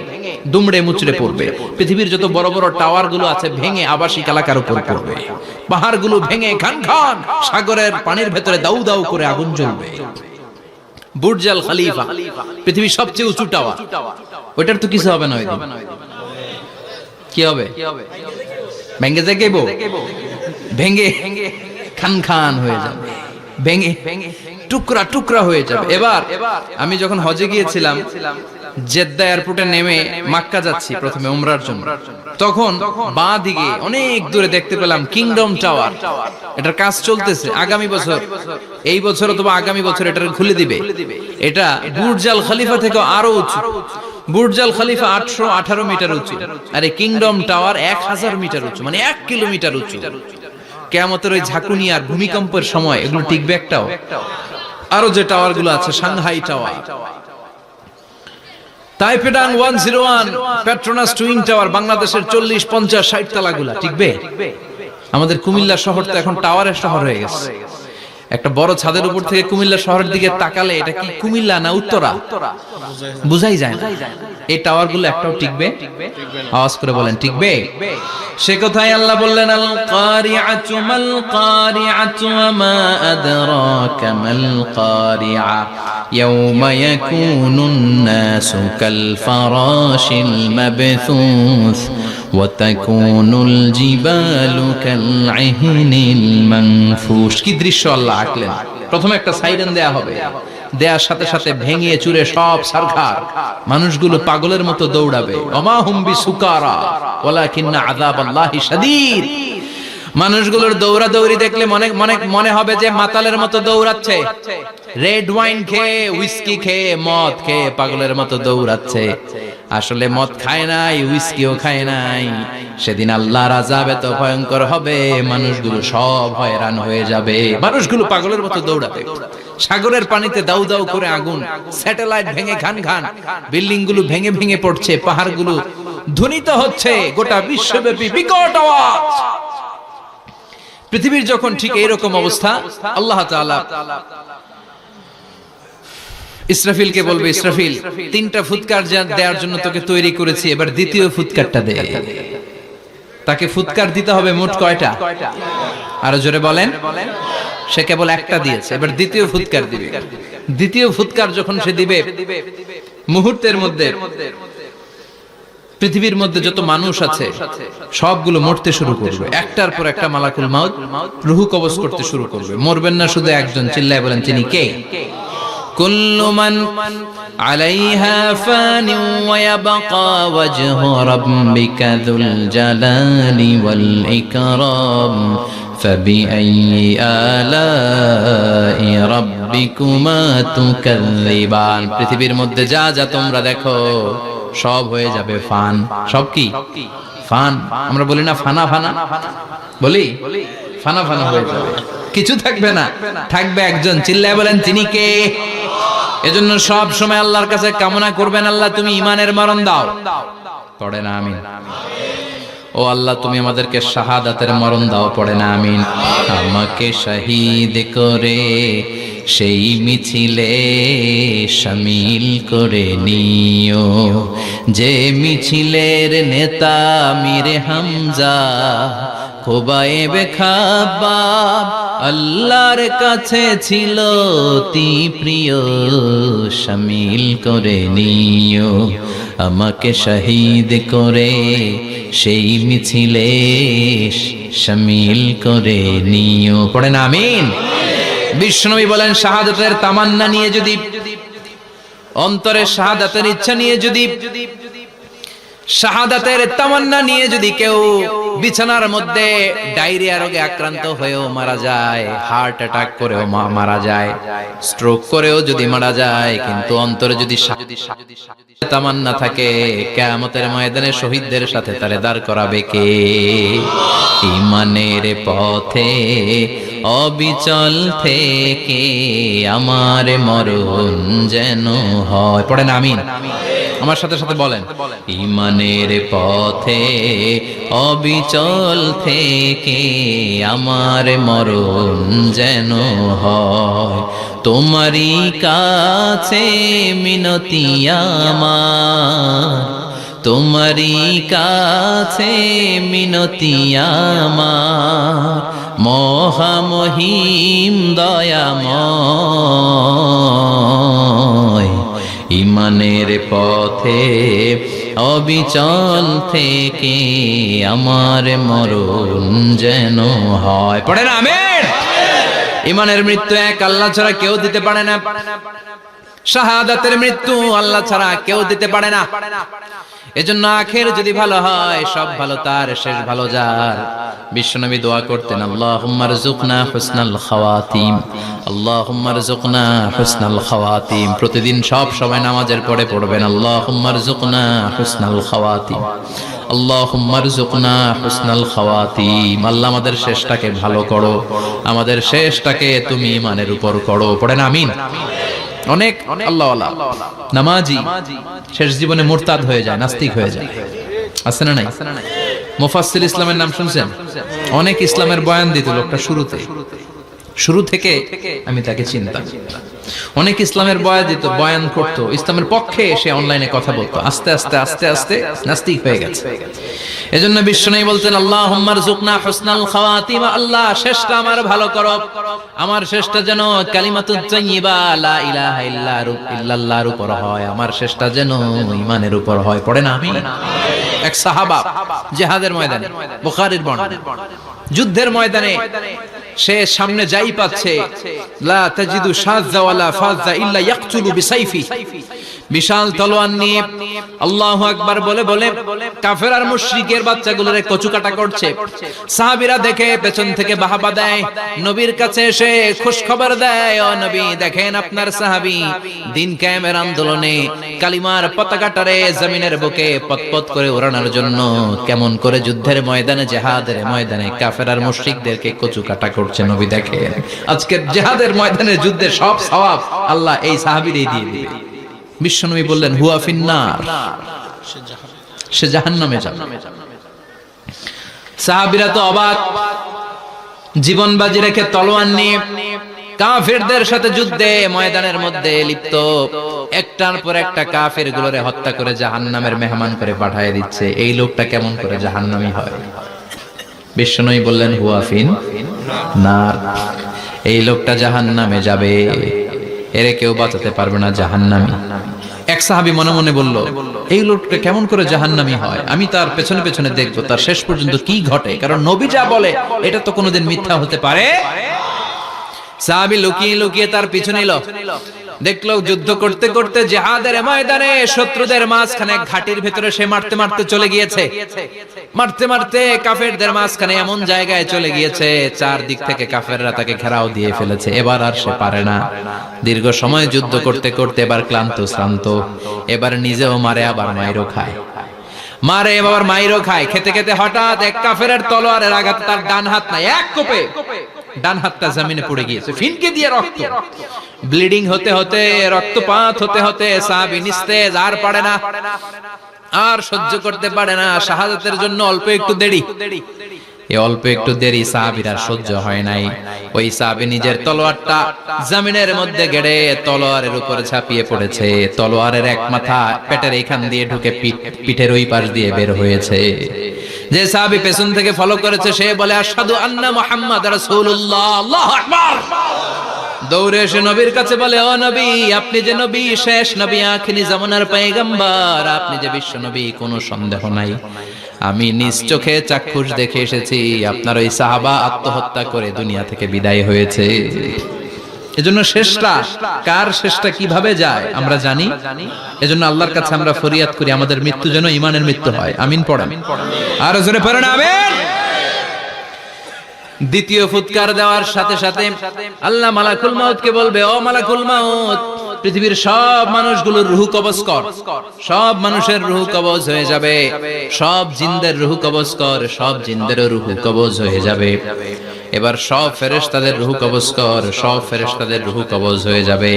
দুমড়ে মুচড়ে পড়বে, পৃথিবীর যত বড় বড় টাওয়ার গুলো আছে ভেঙে আবাসিক এলাকার উপর পড়বে, পাহাড়গুলো ভেঙে খান খান সাগরের পানির ভেতরে দাউ দাউ করে আগুন জ্বলবে। বুর্জ আল খলিফা, পৃথিবীর সবচেয়ে উঁচু টাওয়ার, ওইটার তো কিছু হবে না। ওই দিন কি হবে? ভেঙে যাইব, ভেঙে খান খান হয়ে যাবে, ভেঙে টুকরা টুকরা হয়ে যাবে। এবার আমি যখন হজে গিয়েছিলাম, জেদ্দা এয়ারপোর্টে নেমে মক্কা যাচ্ছি প্রথমে উমরার জন্য, তখন বাঁ দিকে অনেক দূরে দেখতে পেলাম কিংডম টাওয়ার। এটার কাজ চলতেছে, আগামী বছর এই বছর অথবা আগামী বছর এটা খুলে দিবে। এটা বুর্জ আল খলিফা থেকে আরো উঁচু। বুর্জ আল খলিফা 818 মিটার উঁচু, আর এই কিংডম টাওয়ার 1000 মিটার উঁচু, মানে 1 কিলোমিটার উঁচু। কিয়ামতের ওই ঝাঁকুনি আর ভূমিকম্পের সময় এগুলো টিকবে একটাও? আরো যে টাওয়ার গুলো আছে, সাংহাই টাওয়ার, তাইপেডাং 101, পেট্রোনাস টুইন টাওয়ার, বাংলাদেশের 40, 50, 60 তলাগুলা টিকবে? আমাদের কুমিল্লা শহর তো এখন টাওয়ারের শহর হয়ে গেছে। একটা বড় ছাদের উপর থেকে কুমিল্লা শহরের দিকে তাকালে এটা কি কুমিল্লা না উত্তরা বুঝাই যায় না। এই টাওয়ার গুলো একটাও টিকবে? আওয়াজ করে বলেন টিকবে? সে কথাই আল্লাহ বললেন, আল কারিআতু মাল কারিআতু ওয়া মা আদরাকা মাল কারিআ ইয়াওমা ইয়াকুনুন নাসু কাল ফারাশিল মাবথুস ওয়া তাকুনুল জিবালু কাল ইহনিল মানফুশ। কি দৃশ্য আল্লাহ আঁকলেন! প্রথমে একটা সাইরেন দেয়া হবে, দেয়ার সাথে সাথে ভেঙে চুরে সব সারখার, মানুষগুলো পাগলের মতো দৌড়াবে। ওমা হুম বিসুকারা ওয়ালাকিন্না আযাবাল্লাহি শাদীদ। মানুষগুলোর দৌড়াদৌড়ি দেখলে মনে হবে যে মাতালের মতো দৌড়াচ্ছে, রেড ওয়াইন খেয়ে, হুইস্কি খেয়ে, মদ খেয়ে পাগলের মতো দৌড়াচ্ছে। আসলে মদ খায় নাই, হুইস্কিও খায় নাই। সেদিন আল্লাহর আযাব এত ভয়ঙ্কর হবে, মানুষগুলো সব হয়রান হয়ে যাবে, মানুষগুলো পাগলের মতো দৌড়াবে। সাগরের পানিতে দাউ দাউ করে আগুন, স্যাটেলাইট ভেঙে খান খান, বিল্ডিং গুলো ভেঙে ভেঙে পড়ছে, পাহাড়গুলো ধ্বনিত হচ্ছে, গোটা বিশ্বব্যাপী বিকট আওয়াজ। পৃথিবীর যখন ঠিক এইরকম অবস্থা, আল্লাহ তাআলা ইসরাফিলকে বলবে, ইসরাফিল 3টা ফুৎকার দেওয়ার জন্য তোকে তৈরি করেছি, এবার দ্বিতীয় ফুৎকারটা দে। তাকে ফুৎকার দিতে হবে মোট কয়টা? আরো জোরে বলেন। সে কেবল একটা দিয়েছে, এবার দ্বিতীয় ফুৎকার দিবে। দ্বিতীয় ফুৎকার যখন সে দিবে, মুহূর্তের মধ্যে পৃথিবীর মধ্যে যত মানুষ আছে সবগুলো মরতে শুরু করবে। একটার পর একটা মালাকুল মাউত রূহ কবজ করতে শুরু করবে। মরবেন না শুধু একজন, চিল্লায় বলেন তিনি কে? কুল্লু মান আলাইহা ফানি ওয়া ইয়াবকা ওয়াজহু রাব্বিকা যুল জালালি ওয়াল ইকরাম ফাবিআইয়ি আলাই রাব্বিকুমা তুকাযযিবান। পৃথিবীর মধ্যে যা যা তোমরা দেখো সব হয়ে যাবে ফান। সব কি? ফান। আমরা বলি না ফানা ফানা, বলি ফানা ফানা হয়ে যাবে, কিছু থাকবে না, থাকবে একজন। চিল্লায় বলেন তিনি কে? এজন্য সব সময় আল্লাহর কাছে কামনা করবেন, আল্লাহ তুমি ঈমানের মরণ দাও। পড়ে না আমিন? ও আল্লাহ তুমি আমাদেরকে শাহাদাতের মরণ দাও। পড়ে না আমিন? আমাকে শহীদ করে সেই মিছিলে শামিল করে নিও, যে মিছিলের নেতা মীরে হামজা খোবায়েবে খাব্বাব আল্লাহর কাছে ছিল অতি প্রিয়। শামিল করে নিও আমাকে শহীদ করে সেই মিছিলে শামিল করে নিও। পড়েন আমিন? বিশ্বনবী বলেন, শাহাদাতের তামান্না নিয়ে যদি, অন্তরে শাহাদাতের ইচ্ছা নিয়ে যদি, শাহাদাতের তামান্না নিয়ে যদি কেউ বিছানার মধ্যে ডায়রিয়া রোগে আক্রান্ত হয়েও মারা যায়, হার্ট অ্যাটাক করেও মারা যায়, স্ট্রোক করেও যদি মারা যায়, কিন্তু অন্তরে যদি তামান্না থাকে, কিয়ামতের ময়দানে শহীদদের সাথে তারে দাঁড় করাবে কে? ঈমানের পথে অবিচল থেকে আমার মরণ যেন হয়। পড়েন আমিন? আমার সাথে সাথে বলেন, ঈমানের পথে অবিচল থেকে আমার মরণ যেন হয়। তোমারই কাছে মিনতি আমার, তোমারই কাছে মিনতি আমার, মহামহিম দয়াময়। ঈমানের পথে অবিচল থেকে আমার মরণ যেন হয়। পড়েন আমিন? ঈমানের মৃত্যু এক, আল্লাহ ছাড়া কেউ দিতে পারে না। শাহাদাতের মৃত্যু আল্লাহ ছাড়া কেউ দিতে পারে না। এজন্য আখের যদি ভালো হয় সব ভালো তার, শেষ ভালো যার। বিশ্বনবী দোয়া করতেন, আল্লাহুম্মা রযুকনা হুসনাল খাওয়াতিম, আল্লাহুম্মা রযুকনা হুসনাল খাওয়াতিম। প্রতিদিন সব সময় নামাজের পরে পড়বেন, আল্লাহুম্মা রযুকনা হুসনাল খাওয়াতিম, আল্লাহুম্মা রযুকনা হুসনাল খাওয়াতিম। আল্লাহ আমাদের শেষটাকে ভালো করো, আমাদের শেষটাকে তুমি ঈমানের উপর করো। পড়েন আমিন। অনেক আল্লাহওয়ালা নামাজি শেষ জীবনে মুরতাদ হয়ে যায়, নাস্তিক হয়ে যায়, আছে না নাই? মুফাসসির ইসলামের নাম শুনছেন? অনেক ইসলামের বয়ান দিত লোকটা শুরু থেকে আমি তাকে চিনতাম। অনেক ইসলামের বয়ান করতো, ইসলামের পক্ষে সে অনলাইনে কথা বলতো। আস্তে আস্তে আস্তে আস্তে নাস্তিক হয়ে গেছে। এজন্য বিশ্বনবী বলতেন, আল্লাহুম্মা রযুকনা হুসনাল খাওয়াতিম, আল্লাহ শেষটা আমার ভালো করো, আমার শেষটা যেন কালিমাতুত তাইয়্যিবা লা ইলাহা ইল্লাল্লাহর উপর হয়, আমার শেষটা যেন ঈমানের উপর হয়। পড়েন আমিন। এক সাহাবা জিহাদের ময়দানে, বুখারীর বর্ণনা, যুদ্ধের ময়দানে সে সামনে যাই পাচ্ছে, লা তাজিদু শাযযা ওয়ালা ফাযযা ইল্লা ইয়াকতুলু বিসাইফি, বিশাল তলোয়ার নিয়ে আল্লাহু আকবার বলে বলে কাফের আর মুশরিকের বাচ্চাগুলোরে কচুকাটা করছে। সাহাবীরা দেখে পেছন থেকে বাহাবা দেয়, নবীর কাছে এসে খুশখবর দেয়, ও নবী দেখেন আপনার সাহাবী দিন কায়েমের আন্দোলনে কালিমার পতাকাটারে জমিনের বুকে পতপত করে ওড়ানোর জন্য কেমন করে যুদ্ধের ময়দানে, জিহাদের ময়দানে কাফের আর মুশরিকদেরকে কচুকাটা করছে। নবী দেখেন আজকে জিহাদের ময়দানে যুদ্ধের সব সওয়াব আল্লাহ এই সাহাবীরই দিয়ে দিবে। বিশ্বনবী বললেন, হুয়া ফিন্নার, সে জাহান্নামে যাবে। সাহাবীরা তো অবাক, জীবন বাজি রেখে তলোয়ার নিয়ে কাফেরদের সাথে যুদ্ধে ময়দানের মধ্যে লিপ্ত, একটার পর একটা কাফের গুলোরে হত্যা করে জাহান্নামের মেহমান করে পাঠিয়ে দিচ্ছে। এই লোকটা কেমন করে জাহান্নামী হয়? বিশ্বনবী বললেন, হুয়া ফিন্নার, এই লোকটা জাহান্নামে যাবে, এরে কেউ বাঁচাতে পারবে না, জাহান্নামী। এক সাহাবী মনে মনে বলল, এই লোকটা কেমন করে জাহান্নামী হয়, আমি তার পেছনে পেছনে দেখবো তার শেষ পর্যন্ত কি ঘটে, কারণ নবী যা বলে এটা তো কোনোদিন মিথ্যা হতে পারে। সাহাবী লুকিয়ে লুকিয়ে তার পিছনে এলো, দেখলো যুদ্ধ করতে করতে জিহাদের ময়দানে শত্রুদের মাঝখানে ঘাটির ভেতরে সে মারতে মারতে চলে গিয়েছে, মারতে মারতে কাফেরদের মাঝখানে এমন জায়গায় চলে গিয়েছে চারদিক থেকে কাফেররা তাকে ঘেরাও দিয়ে ফেলেছে। এবার আর সে পারে না, দীর্ঘ সময় যুদ্ধ করতে করতে এবার ক্লান্ত শ্রান্ত, এবার নিজেও মারে আবার মাইরও খায়, মারে আবার মাইরও খায়। খেতে খেতে হঠাৎ এক কাফেরের তলোয়ারের আঘাতে তার ডান হাত নাই, এক কোপে ডান হাতটা জমিনে পড়ে গিয়েছে, ফিনকে দিয়ে রক্ত, ব্লিডিং হতে হতে, রক্তপাত হতে হতে সাহাবী নিস্তেজ, আর পারে না, আর সহ্য করতে পারে না। শাহাদাতের জন্য অল্প একটু দেরি, এই অল্প একটু দেরি সাহাবীর আর সহ্য হয় নাই। ওই সাহাবী নিজের তলোয়ারটা জমিনের মধ্যে গেড়ে তলোয়ারের উপর ঝাঁপিয়ে পড়েছে। তলোয়ারের এক মাথা পেটের এইখান দিয়ে ঢুকে পিঠের ওই পাশ দিয়ে বের হয়েছে। যে সাহাবী পেছন থেকে ফলো করেছে সে বলে, আশহাদু আন্না মুহাম্মাদ রাসূলুল্লাহ, আল্লাহু আকবার। দৌড়ে এসে নবীর কাছে বলে, ও নবী, আপনি যে নবী, শেষ নবী, আখিরি জামানার পয়গম্বর, আপনি যে বিশ্ব নবী, কোনো সন্দেহ নাই, আমি নিজ চোখে চাক্ষুষ দেখে এসেছি আপনার ওই সাহাবা আত্মহত্যা করে দুনিয়া থেকে বিদায় হয়েছে। এজন্য শেষটা কার, শেষটা কিভাবে যায় আমরা জানি। এজন্য আল্লাহর কাছে আমরা ফরিয়াদ করি আমাদের মৃত্যু যেন ঈমানের মৃত্যু হয়। আমিন পড়েন, আর জোরে পড়েন আমিন। দ্বিতীয় ফুৎকার দেওয়ার সাথে সাথে আল্লাহ মালাকুল মাউতকে বলবে, ও মালাকুল মাউত, পৃথিবীর সব মানুষগুলোর রূহ কবজ কর, সব মানুষের রূহ কবজ হয়ে যাবে, সব জিনদের রূহ কবজ কর, সব জিনদেরও রূহ কবজ হয়ে যাবে। এবার সব ফেরেশতাদের রূহ কবজ কর, সব ফেরেশতাদের রূহ কবজ হয়ে যাবে।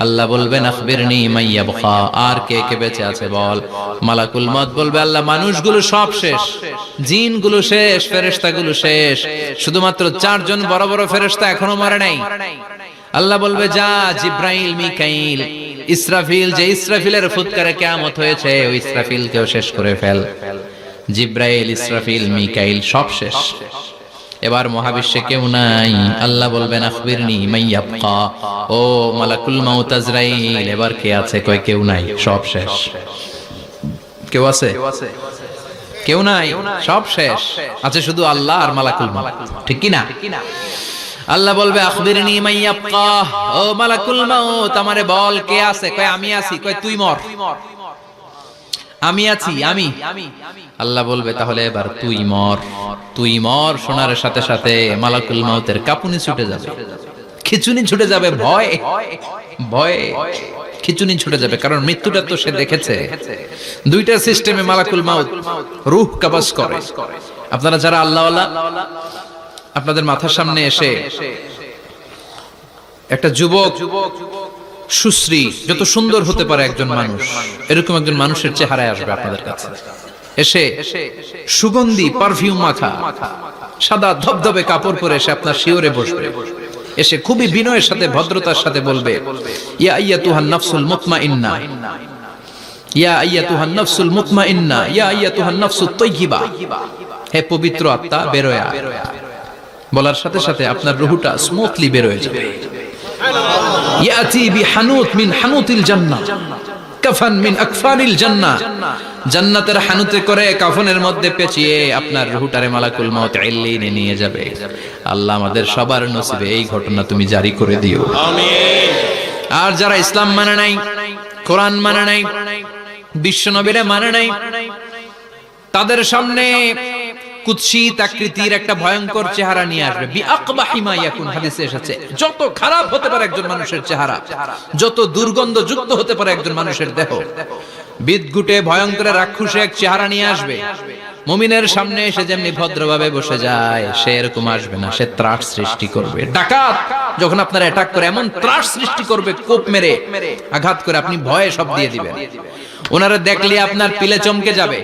আল্লাহ বলবেন, আখবিরনি মাইয়াবকা, আর কে কে বেঁচে আছে বল। মালাকুল মউত বলবে, আল্লাহ মানুষগুলো সব শেষ, জিনগুলো শেষ, ফেরেশতাগুলো শেষ, শুধুমাত্র চারজন বড় বড় ফেরেশতা এখনো মরে নাই। আল্লাহ বলবে, যা জিব্রাইল, মিকাইল, ইসরাফিল, যে ইসরাফিলের ফুৎকারে কিয়ামত হয়েছে ওই ইসরাফিলকেও শেষ করে ফেল। জিব্রাইল, ইসরাফিল, মিকাইল সব শেষ, এবার মহাবিশ্বে কেউ নাই। আল্লাহ বলবেন, আখবিরনি মাইয়াবকা, ও মালাকুল মাউত আজরাইল, এবার কে আছে? কয় কেউ নাই, সব শেষ। কেউ আছে? কেউ নাই, সব শেষ, আছে শুধু আল্লাহ আর মালাকুল মাউত, ঠিক কি না? আল্লাহ বলবে, আখবিরনি মাইয়াবকা, ও মালাকুল মাউত আমারে বল কে আছে? কয় আমি আছি। কয় তুই মর। আমি আছি, আমি। আল্লাহ বলবে তাহলে এবার তুই মর, তুই মর। শোনার সাথে সাথে মালাকুল মাউতের কাঁপুনি ছুটে যাবে, খিচুনি ছুটে যাবে, ভয় ভয়ে খিচুনি ছুটে যাবে, কারণ মৃত্যুটা তো সে দেখেছে। দুইটা সিস্টেমে মালাকুল মাউত রূহ কবজ করে। আপনারা যারা আল্লাহওয়ালা, আপনাদের মাথার সামনে এসে একটা যুবক, সুশ্রী, যত সুন্দর হতে পারে একজন মানুষ, এরকম একজন মানুষের চেহারায় আসবে আপনাদের কাছে, এসে সুগন্ধি পারফিউম মাখা সাদা ধবধবে কাপড় পরে এসে আপনার শিওরে বসবে, এসে খুবই বিনয়ের সাথে ভদ্রতার সাথে বলবে, ইয়া আইয়াতুহান নাফসুল মুতমাইন্না, ইয়া আইয়াতুহান নাফসুল মুতমাইন্না, ইয়া আইয়াতুহান নাফসুত তাইয়্যিবা, হে পবিত্র আত্মা বের হয়ে আয়। বলার সাথে সাথে আপনার রূহটা স্মুথলি বের হয়ে যাবে। ইয়াতি বিহানুত মিন হানুতিল জান্নাহ, কাফান মিন আকফানিল জান্নাহ, জান্নাতের হানুতে করে কাফনের মধ্যে পেঁচিয়ে আপনার রূহটারে মালাকুল মাউত ইল্লিনে নিয়ে যাবে। আল্লাহ আমাদের সবার নসিবে এই ঘটনা তুমি জারি করে দিও, আমিন। আর যারা ইসলাম মানে নাই, কোরআন মানে নাই, বিশ্ব নবীরে মানে নাই, তাদের সামনে কুৎসিত আকৃতির একটা ভয়ঙ্কর চেহারা নিয়ে আসবে। বিআকবাহি মা ইয়াকুন, হাদিসে এসেছে যত খারাপ হতে পারে একজন মানুষের চেহারা, যত দুর্গন্ধযুক্ত হতে পারে একজন মানুষের দেহ, বিদঘুটে ভয়ঙ্কর রাক্ষসে এক চেহারা নিয়ে আসবে। মুমিনের সামনে এসে যেমনি ভদ্রভাবে বসে যায়, সে এরকম আসবে না, সে ত্রাস সৃষ্টি করবে। ডাকাত যখন আপনার অ্যাটাক করে এমন ত্রাস সৃষ্টি করবে, কোপ মেরে আঘাত করে আপনি ভয়ে সব দিয়ে দিবেন। ওনারা দেখলে আপনার পিলে চমকে যাবে।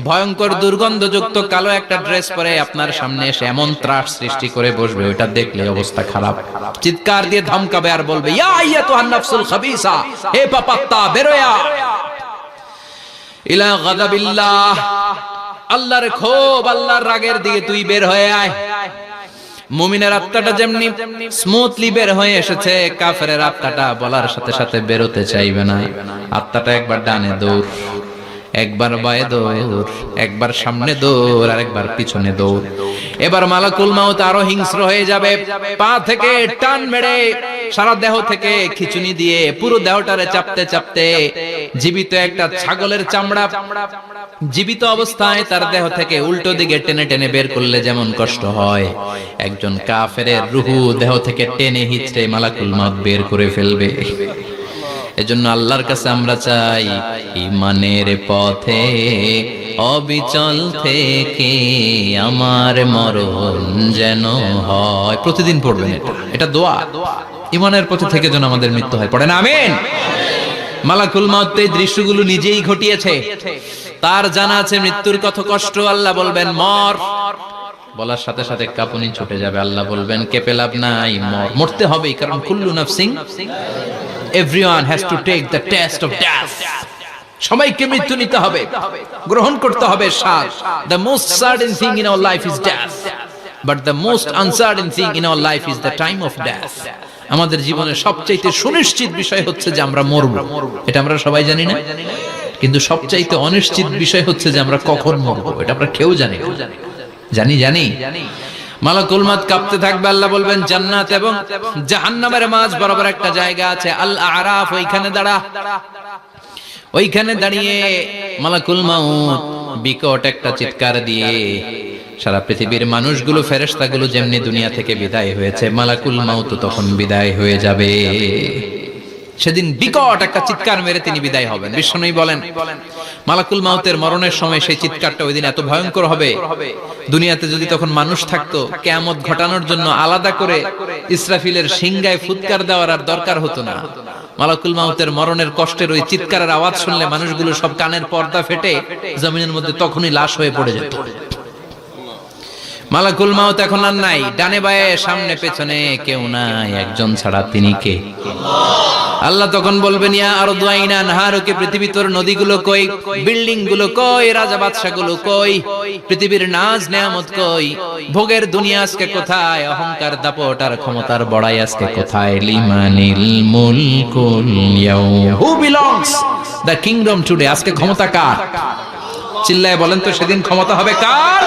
ভয়ঙ্কর দুর্গন্ধযুক্ত কালো একটা ড্রেস পরে আপনার সামনে এসে এমন ত্রাস সৃষ্টি করে বসবে, ওটা দেখলে অবস্থা খারাপ। চিৎকার দিয়ে ধমকাবে আর বলবে, ইয়া আইয়াতুহান নাফসুল খাবিসা, হে পাপাত্তা বের হয়ে আয় ইলা গাদাবিল্লাহ, আল্লাহর ক্ষোভ, আল্লাহর রাগের দিকে তুই বের হয়ে আয়। মুমিনের আত্মাটা যেমনি স্মুথলি বের হয়ে এসেছে, কাফেরের আত্মাটা বলার সাথে সাথে বেরোতে চাইবে না। আত্মাটা একবার ডানে দৌড়, একবার বায়ে দৌড়, একবার সামনে দৌড়, আর একবার পিছনে দৌড়। এবার মালাকুল মাউত আরো হিংস্র হয়ে যাবে, পা থেকে টান মেরে সারা দেহ থেকে খিচুনি দিয়ে পুরো দেহটারে চাপতে চাপতে জীবিত একটা ছাগলের চামড়া জীবিত অবস্থায় তার দেহ থেকে উল্টো দিকে টেনে টেনে বের করলে যেমন কষ্ট হয়, একজন কাফেরের রূহ দেহ থেকে টেনে হিচড়ে মালাকুল মাউত বের করে ফেলবে। এজন্য আল্লাহর কাছে আমরা চাই, ঈমানের পথে অবিচল থেকে আমার মরণ যেন হয়। প্রতিদিন পড়বেন এটা, এটা দোয়া। ঈমানের পথে থেকে যেন আমাদের মৃত্যু হয়, পড়েন আমিন। মালাকুল মাউত এই দৃশ্যগুলো নিজেই ঘটিয়েছে, তার জানা আছে মৃত্যুর কত কষ্ট। আল্লাহ বলবেন মর, বলার সাথে সাথে কাঁপুনি ছুটে যাবে। আল্লাহ বলবেন কেঁপে লাভ নাই, মর, মরতে হবেই, কারণ কুল্লু নাফসিন, everyone has to take the test of death. সবাইকে মৃত্যু নিতে হবে, গ্রহণ করতে হবে স্বাদ। The most certain thing in our life is death, but the most uncertain thing in our life is the time of death. আমাদের জীবনের সবচাইতে সুনিশ্চিত বিষয় হচ্ছে যে আমরা মরব, এটা আমরা সবাই জানি না, কিন্তু সবচাইতে অনিশ্চিত বিষয় হচ্ছে যে আমরা কখন মরব, এটা আমরা কেউ জানি না। জানি মালাকুল মাউত কাঁপতে থাকবে। আল্লাহ বলবেন জান্নাত এবং জাহান্নামের মাঝ বরাবর একটা জায়গা আছে, আল আরাফ, ওইখানে দাঁড়া। ওইখানে দাঁড়িয়ে মালাকুল মাউত বিকট একটা চিৎকার দিয়ে সারা পৃথিবীর মানুষগুলো, ফেরেশতাগুলো যেমনি দুনিয়া থেকে বিদায় হয়েছে, মালাকুল মাউত তখন বিদায় হয়ে যাবে। সেদিন বিকট একটা চিৎকার মেরে তিনি বিদায় হবেন। বিশ্বনবী বলেন মালাকুল মাউতের মরণের সময় সেই চিৎকারটা ওই দিন এত ভয়ঙ্কর হবে, দুনিয়াতে যদি তখন মানুষ থাকতো, কিয়ামত ঘটানোর জন্য আলাদা করে ইসরাফিলের সিংগায় ফুৎকার দেওয়ার আর দরকার হতো না। মালাকুল মাউতের মরণের কষ্টের ওই চিৎকারের আওয়াজ শুনলে মানুষগুলো সব কানের পর্দা ফেটে জমিনের মধ্যে তখনই লাশ হয়ে পড়ে যেত। মালাকুল মাউত এখন আর নাই, ডানে বায়ে সামনে পেছনে কেউ নাই, একজন ছাড়া, তিনি কে? আল্লাহ তখন বলবেন ইয়া আরদু আইনা নাহারুকে, পৃথিবী তোর নদীগুলো কই, বিল্ডিং গুলো কই, রাজা বাদশা গুলো কই, পৃথিবীর নাজ নেয়ামত কই, ভোগের দুনিয়া আজকে কোথায়, অহংকার দাপট আর ক্ষমতার বড়াই আজকে কোথায়? লিমানিল মুলকুল ইয়াউম, who belongs the kingdom today, আজকে ক্ষমতা কার? চিল্লায় বলেন তো সেদিন ক্ষমতা হবে কার?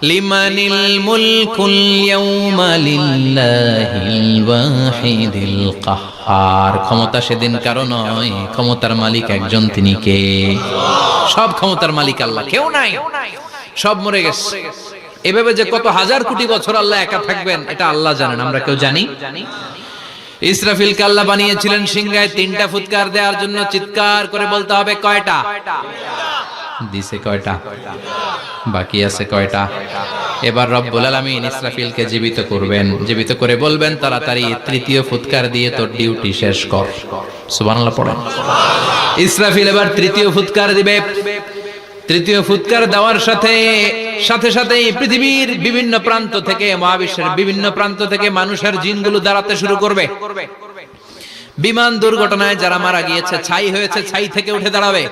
লিমানিল মুলকুল ইয়াউমা লিল্লাহিল ওয়াহিদিল কাহ্হার। ক্ষমতা সেদিন কারো নয়, ক্ষমতার মালিক একজন, তিনি কে? সব ক্ষমতার মালিক আল্লাহ, কেউ নাই, সব মরে গেছে। এভাবে যে কত হাজার কোটি বছর আল্লাহ একা থাকবেন এটা আল্লাহ জানেন, আমরা কেউ জানি? ইসরাফিলকে আল্লাহ বানিয়েছিলেন সিংহায় 3টা ফুৎকার দেওয়ার জন্য। চিৎকার করে বলতে হবে কয়টা? দিছে কয়টা? বাকি আছে কয়টা? এবার রব্বুল আলামিন ইসরাফিলকে জীবিত করবেন, জীবিত করে বলবেন তাড়াতাড়ি 3য় ফুৎকার দিয়ে তোর ডিউটি শেষ কর। সুবহানাল্লাহ পড়েন। ইসরাফিল এবার 3য় ফুৎকার দিবে। 3য় ফুৎকার দেওয়ার সাথে সাথেই পৃথিবীর বিভিন্ন প্রান্ত থেকে, মহাবিশ্বের বিভিন্ন প্রান্ত থেকে মানুষের জিনগুলো দাঁড়াতে শুরু করবে। বিমান দুর্ঘটনায় যারা মারা গিয়েছে, ছাই হয়েছে, ছাই থেকে উঠে দাঁড়াবে।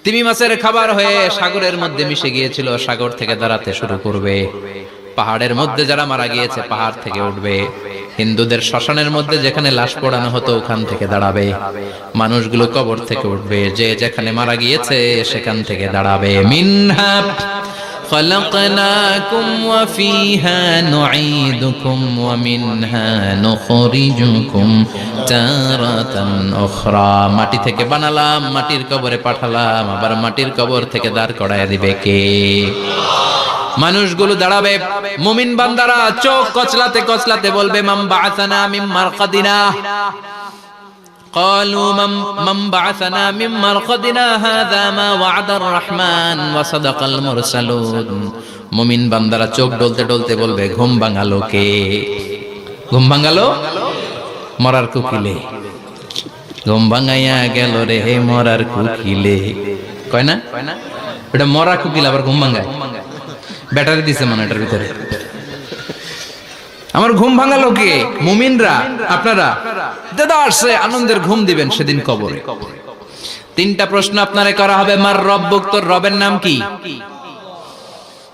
তিমি মাছের খাবার হয়ে সাগরের মধ্যে মিশে গিয়েছিল, সাগর থেকে দাঁড়াতে শুরু করবে। পাহাড়ের মধ্যে যারা মারা গিয়েছে, পাহাড় থেকে উঠবে। হিন্দুদের শ্মশানের মধ্যে যেখানে লাশ পোড়ানো হতো, ওখান থেকে দাঁড়াবে। মানুষগুলো কবর থেকে উঠবে, যে যেখানে মারা গিয়েছে সেখান থেকে দাঁড়াবে। মিনহা خلقناكم وفيها نعيدكم ومنها نخرجكم تارة أخرى। মাটি থেকে বানালাম, মাটির কবরে পাঠালাম, আবার মাটির কবর থেকে দাঁড় করায় দিবে কে? মানুষগুলো দাঁড়াবে। মুমিন বান্দারা চোখ কচলাতে কচলাতে বলবে মান বাআসানা মিন মারকাদিনা। قالوا من بعثنا من مرقدنا هذا ما وعد الرحمن وصدق المرسلون। মুমিন বান্দারা চোখ ডলতে ডলতে বলবে ঘুম ভাঙালো কে? ঘুম ভাঙালো মরার কুকিলে। ঘুম ভাঙাইয়া গেল রে মরার কুকিলে। কয় না এটা মরা কুকিল আবার ঘুম ভাঙায়? ব্যাটারি দিছে মানে এটার ভিতরে। আমার ঘুম ভাঙালো কে? মুমিনরা, আপনারা দেদারসে আনন্দের ঘুম দিবেন সেদিন কবরে। 3টা প্রশ্ন আপনারে করা হবে। মার রব্বুক, তোর রবের নাম কি?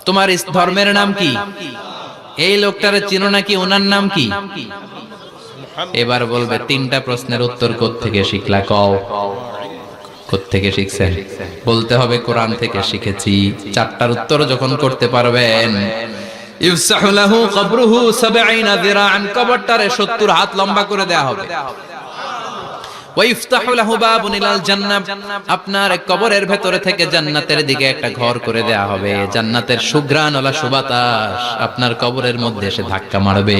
তোমার ধর্মের নাম কি? এই লোকটারে চিনো নাকি? ওনার নাম কি? এবার বলবে 3টা প্রশ্নের উত্তর কোত্থেকে শিখলা? কও কোত্থেকে শিখছেন? বলতে হবে কোরআন থেকে শিখেছি। 4টার উত্তর যখন করতে পারবেন, ইফসাহু লাহু কবরুহু 70 যিরাআন, কবরটারে 70 হাত লম্বা করে দেয়া হবে। ওয়া ইফতাহু লাহু বাবুন ইলাল জান্নাহ, আপনার কবরের ভেতরে থেকে জান্নাতের দিকে একটা ঘর করে দেয়া হবে। জান্নাতের সুঘ্রাণওয়ালা সুবাতাস আপনার কবরের মধ্যে এসে ধাক্কা মারবে।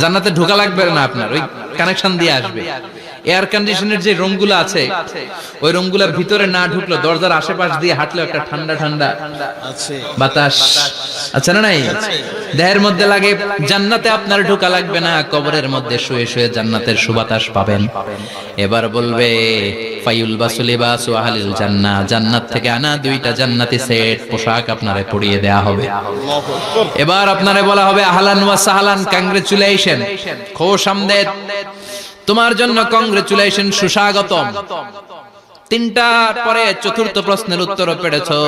জান্নাতে ঢোকা লাগবে না, আপনার ওই কানেকশন দিয়ে আসবে। এয়ার কন্ডিশনের যে রুমগুলো আছে, ওই রুমগুলোর ভিতরে না ঢুকলো, দরজার আশেপাশ দিয়ে হাঁটলে একটা ঠান্ডা ঠান্ডা বাতাস আছে না নাই? দেহের মধ্যে লাগে। জান্নাতে আপনার ঢোকা লাগবে না, কবরের মধ্যে শুয়ে শুয়ে জান্নাতের সুবাতাস পাবেন। এবার বলবে ফায়ুল বাসুলি বাসু আহলিল জান্নাহ, জান্নাত থেকে আনা 2টা জান্নাতি সেট পোশাক আপনারে পরিয়ে দেয়া হবে। এবার আপনারে বলা হবে আহলান ওয়া সাহলান, কংগ্রেচুলেশন, খোশ আমদেদ, তোমার জন্য কংগ্রেচুলেশন, সুস্বাগতম। 3টার পরে 4র্থ প্রশ্নের উত্তরও পেরেছো।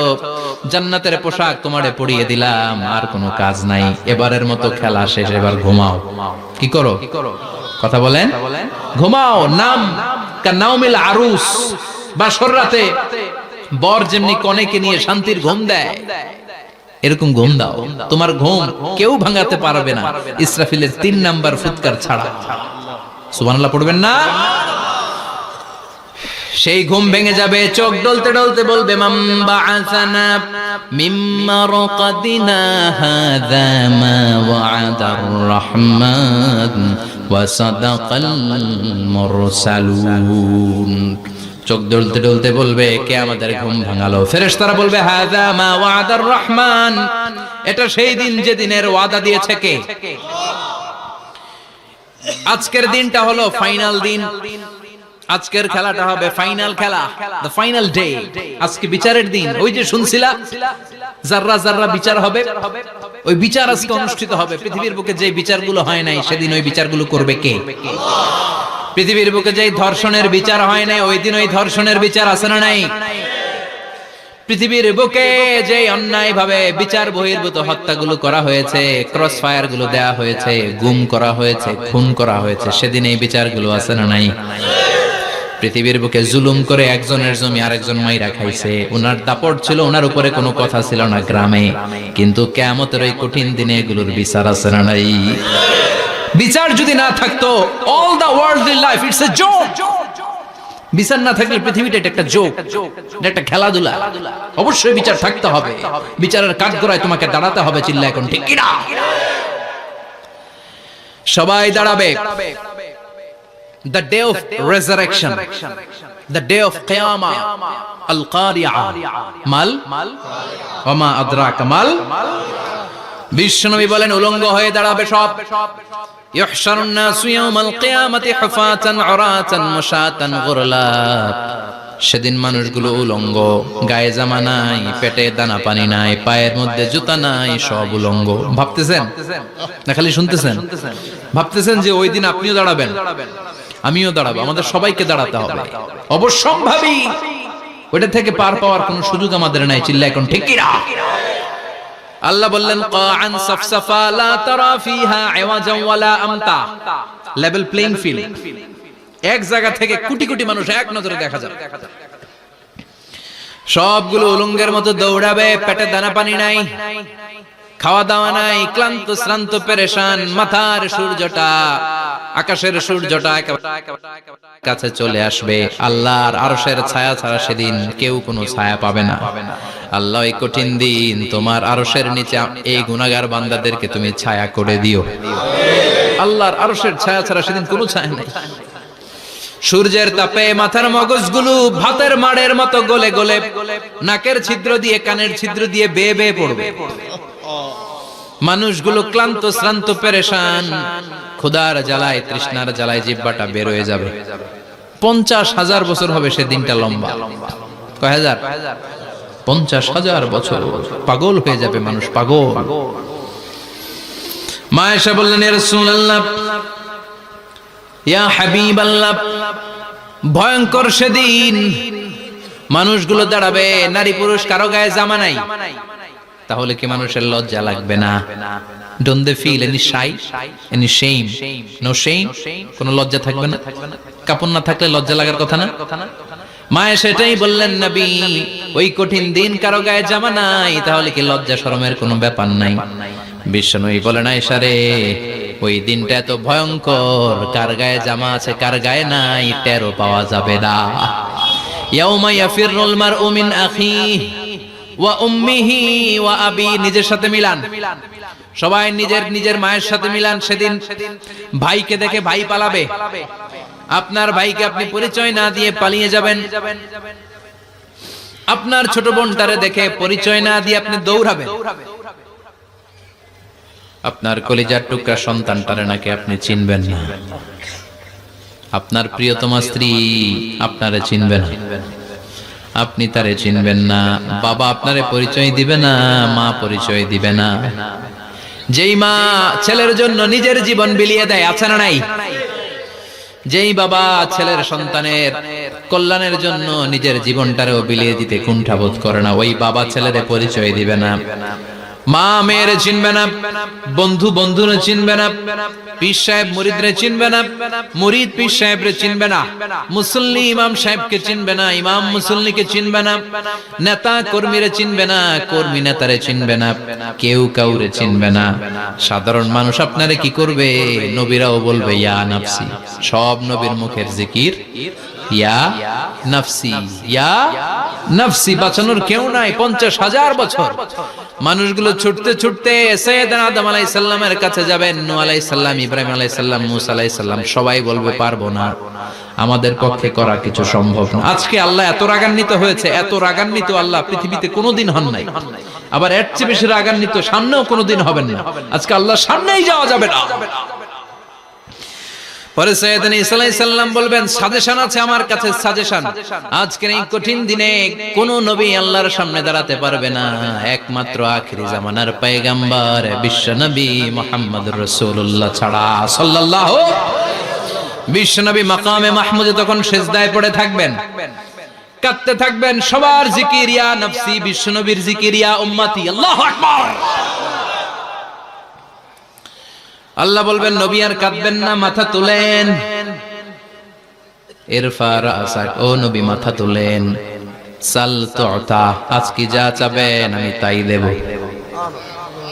জান্নাতের পোশাক তোমারে পরিয়ে দিলাম, আর কোনো কাজ নাই। এবারের মতো খেলা শেষ, এবার ঘুমাও। কি করো? কথা বলেন, ঘুমাও। নাম কানাউমিল আরুস, বাসর রাতে বর যেমনি কনেকে নিয়ে শান্তির ঘুম দেয়, এরকম ঘুম দাও। তোমার ঘুম কেউ ভাঙাতে পারবে না ইসরাফিলের 3 নাম্বার ফুৎকার ছাড়া। সুবহানাল্লাহ পড়বেন না? সেই ঘুম ভেঙে যাবে, চোখ ডলতে ডলতে বলবে মান বাআসানা মিন মারকাদিনা হাযা মা ওয়া'দার রাহমান ওয়া সাদাকাল মুরসালুন। চোখ ডলতে ডলতে বলবে কে আমাদের ঘুম ভাঙালো? ফেরেশতারা বলবে হাযা মা ওয়া'দার রাহমান, এটা সেই দিন যে দিনের ওয়াদা দিয়েছে কে? আজকের দিনটা হলো ফাইনাল দিন। আজকের খেলাটা হবে ফাইনাল খেলা, দ্য ফাইনাল ডে। আজকে বিচারের দিন। ওই যে শুনছিলা জাররা জাররা বিচার হবে, ওই বিচার আজকে অনুষ্ঠিত হবে। পৃথিবীর বুকে যে বিচারগুলো হয় নাই, সেদিন ওই বিচারগুলো করবে কে? পৃথিবীর বুকে যে ধর্ষণের বিচার হয় নাই, ওই দিন ওই ধর্ষণের বিচার আছে না নাই? পৃথিবীর বুকে যে অন্যায় ভাবে বিচার বহির্ভূত হত্যাগুলো করা হয়েছে, ক্রস ফায়ার গুলো দেয়া হয়েছে, গুম করা হয়েছে, খুন করা হয়েছে, সেদিন এই বিচারগুলো আছে না নাই? পৃথিবীর বুকে জুলুম করে একজনের জমি আরেকজন মাইরা খাইছে, ওনার দাপট ছিল, ওনার উপরে কোনো কথা ছিল না গ্রামে, কিন্তু কিয়ামতের ওই কঠিন দিনে এগুলোর বিচার আছে না নাই? বিচার যদি না থাকতো, all the worldly life it's a joke. বিচার না থাকলে পৃথিবীটা এটা একটা জোক, এটা একটা খেলাধুলা। অবশ্যই বিচার থাকতে হবে, বিচারের কাঠগড়ায় তোমাকে দাঁড়াতে হবে। চিল্লা এখন ঠিক কিনা? সবাই দাঁড়াবে। The day of resurrection, the day of qiyamah, al-qari'ah, mal wa ma adraka mal। বিশ্বনবী বলেন উলঙ্গ হয়ে দাঁড়াবে সব। ইহশারুন নাসু ইয়াওমাল কিয়ামাতি হুফাতান উরাতান মুশাতান গুরলা। সেদিন মানুষগুলো উলঙ্গ, গায়ে জামা নাই, পেটে দানা পানি নাই, পায়ের মধ্যে জুতা নাই, সব উলঙ্গ। ভাবতেছেন না খালি শুনতেছেন? ভাবতেছেন যে ওই দিন আপনিও দাঁড়াবেন, আমিও দাঁড়াবো, আমাদের সবাইকে দাঁড়াতে হবে। অবশ্যম্ভাবী। ওইটা থেকে পার পাওয়ার কোনো সুযোগ আমাদের নাই। চিল্লা এখন ঠিক কিনা? আল্লাহ বললেন কাআন সাফসাফা লা তারা ফিহা ইওয়াজান ওয়ালা আমতা। Level playing field. এক জায়গা থেকে কোটি কোটি মানুষ এক নজরে দেখা যাবে। সবগুলো উলঙ্গের মতো দৌড়াবে, পেটে দানা পানি নাই, খাওয়া দাওয়া নাই, ক্লান্ত শ্রান্ত পেরেশান। মাথার সূর্যটা, আকাশের সূর্যটা কাছে চলে আসবে। আল্লাহর আরশের ছায়া ছাড়া সেদিন কেউ কোনো ছায়া পাবে না। আল্লাহ এই কঠিন দিন তোমার আরশের নিচে এই গুনাহগার বান্দাদেরকে তুমি ছায়া করে দিও। আল্লাহর আরশের ছায়া ছাড়া সেদিন কোনো ছায়া নেই। সূর্যের তাপে মাথার মগজগুলো ভাতের মাড়ের মতো গলে গলে নাকের ছিদ্র দিয়ে কানের ছিদ্র দিয়ে বেয়ে বেয়ে পড়বে। মানুষগুলো ক্লান্ত শ্রান্ত পেরেশান, ক্ষুধার জ্বালায় তৃষ্ণার জ্বালায় জিহ্বাটা বের হয়ে যাবে। 50,000 বছর হবে সেদিনটা লম্বা। কয় হাজার? 50,000 বছর। পাগল হয়ে যাবে মানুষ, পাগল। মা আয়েশা বললেন, ইয়া রাসূলুল্লাহ, ইয়া হাবিবাল্লাহ, ভয়ঙ্কর সেদিন মানুষগুলো দাঁড়াবে, নারী পুরুষ কারো গায়ে জামা নাই। তাহলে কি মানুষের লজ্জা লাগবে না? Don't they feel any shy, any shame? No shame? কোন লজ্জা থাকবে না? কাপড় না থাকলে লজ্জা লাগার কথা না? মায়ে সেটাই বললেন, নবী ওই কঠিন দিন কারো গায়ে জামা নাই, তাহলে কি লজ্জা শরমের কোনো ব্যাপার নাই? বিশ্বনবী বলেন, আয়েশা রে, ওই দিনটা এত ভয়ঙ্কর, কার গায়ে জামা আছে কার গায়ে নাই টেরও পাওয়া যাবে না। ইয়াউমা ইয়াফিরুল মারউ মিন আখিহি ওয়া উম্মিহি ওয়া আবি। নিজের সাথে মিলান, সবাই নিজের নিজের মায়ের সাথে মিলান। সেদিন ভাইকে দেখে ভাই পালাবে। আপনার ভাইকে আপনি পরিচয় না দিয়ে পালিয়ে যাবেন। আপনার ছোট বোনটারে দেখে পরিচয় না দিয়ে আপনি দৌড়াবেন। আপনার কলিজার টুকরা সন্তানটারে নাকি আপনি চিনবেন না। আপনার প্রিয়তমা স্ত্রী আপনারে চিনবে না, আপনি তারে চিনবেন না। বাবা আপনারে পরিচয় দিবে না, মা পরিচয় দিবে না। যেই মা ছেলের জন্য নিজের জীবন বিলিয়ে দেয়, আছে না নাই? যেই বাবা ছেলের সন্তানের কল্যাণের জন্য নিজের জীবনটারেও বিলিয়ে দিতে কুণ্ঠাবোধ করে না, ওই বাবা ছেলেরে পরিচয় দিবে না। মা মেয়েরে চিনবে না, বন্ধু বন্ধুরে চিনবে না, পীর সাহেব মুরিদরে চিনবে না, মুরিদ পীর সাহেবরে চিনবে না, মুসল্লি ইমাম সাহেবকে চিনবে না, ইমাম মুসল্লিকে চিনবে না, নেতা কর্মীরে চিনবে না, কর্মী নেতারে চিনবে না, কেউ কাউরে চিনবে না। সাধারণ মানুষ আপনারে কি করবে? নবীরাও বলবে ইয়া নাফসি। সব নবীর মুখের জিকির ইয়া নাফসি, ইয়া নাফসি। বাঁচানোর কেউ নাই। 50,000 বছর মানুষগুলো ছুটতে ছুটতে সাইয়েদনা আদম আলাইহিস সালামের কাছে যাবেন। নূহ আলাইহিস সালাম, ইব্রাহিম আলাইহিস সালাম, মূসা আলাইহিস সালাম, সবাই বলবে পারবো না, আমাদের পক্ষে করা কিছু সম্ভব না। আজকে আল্লাহ এত রাগান্বিত হয়েছে, এত রাগান্বিত আল্লাহ পৃথিবীতে কোনোদিন হন নাই। আবার এর চেয়ে বেশি রাগান্বিত সামনেও কোনোদিন হবেন না। আজকে আল্লাহর সামনেই যাওয়া যাবে না। পরে সাইয়েদনা ঈসা আলাইহিস সালাম বলবেন, সাজেশন আছে আমার কাছে, সাজেশন। আজকের এই কঠিন দিনে কোন নবী আল্লাহর সামনে দাঁড়াতে পারবে না, একমাত্র আখিরি জামানার পয়গম্বর বিশ্ব নবী মুহাম্মদুর রাসূলুল্লাহ ছাড়া সাল্লাল্লাহু। বিশ্ব নবী মাকামে মাহমুদে তখন সিজদায় পড়ে থাকবেন, কাঁদতে থাকবেন। সবার জিকির ইয়া নফসি, বিশ্ব নবীর জিকির ইয়া উম্মতি। আল্লাহু আকবার। আল্লাহ বলবেন, নবী আর কাঁদবেন না, মাথা তুলেন। ইরফা রাসাক, ও নবী মাথা তোলেন, সাল তুতা, আজকে যা চাবেন আমি তাই দেব।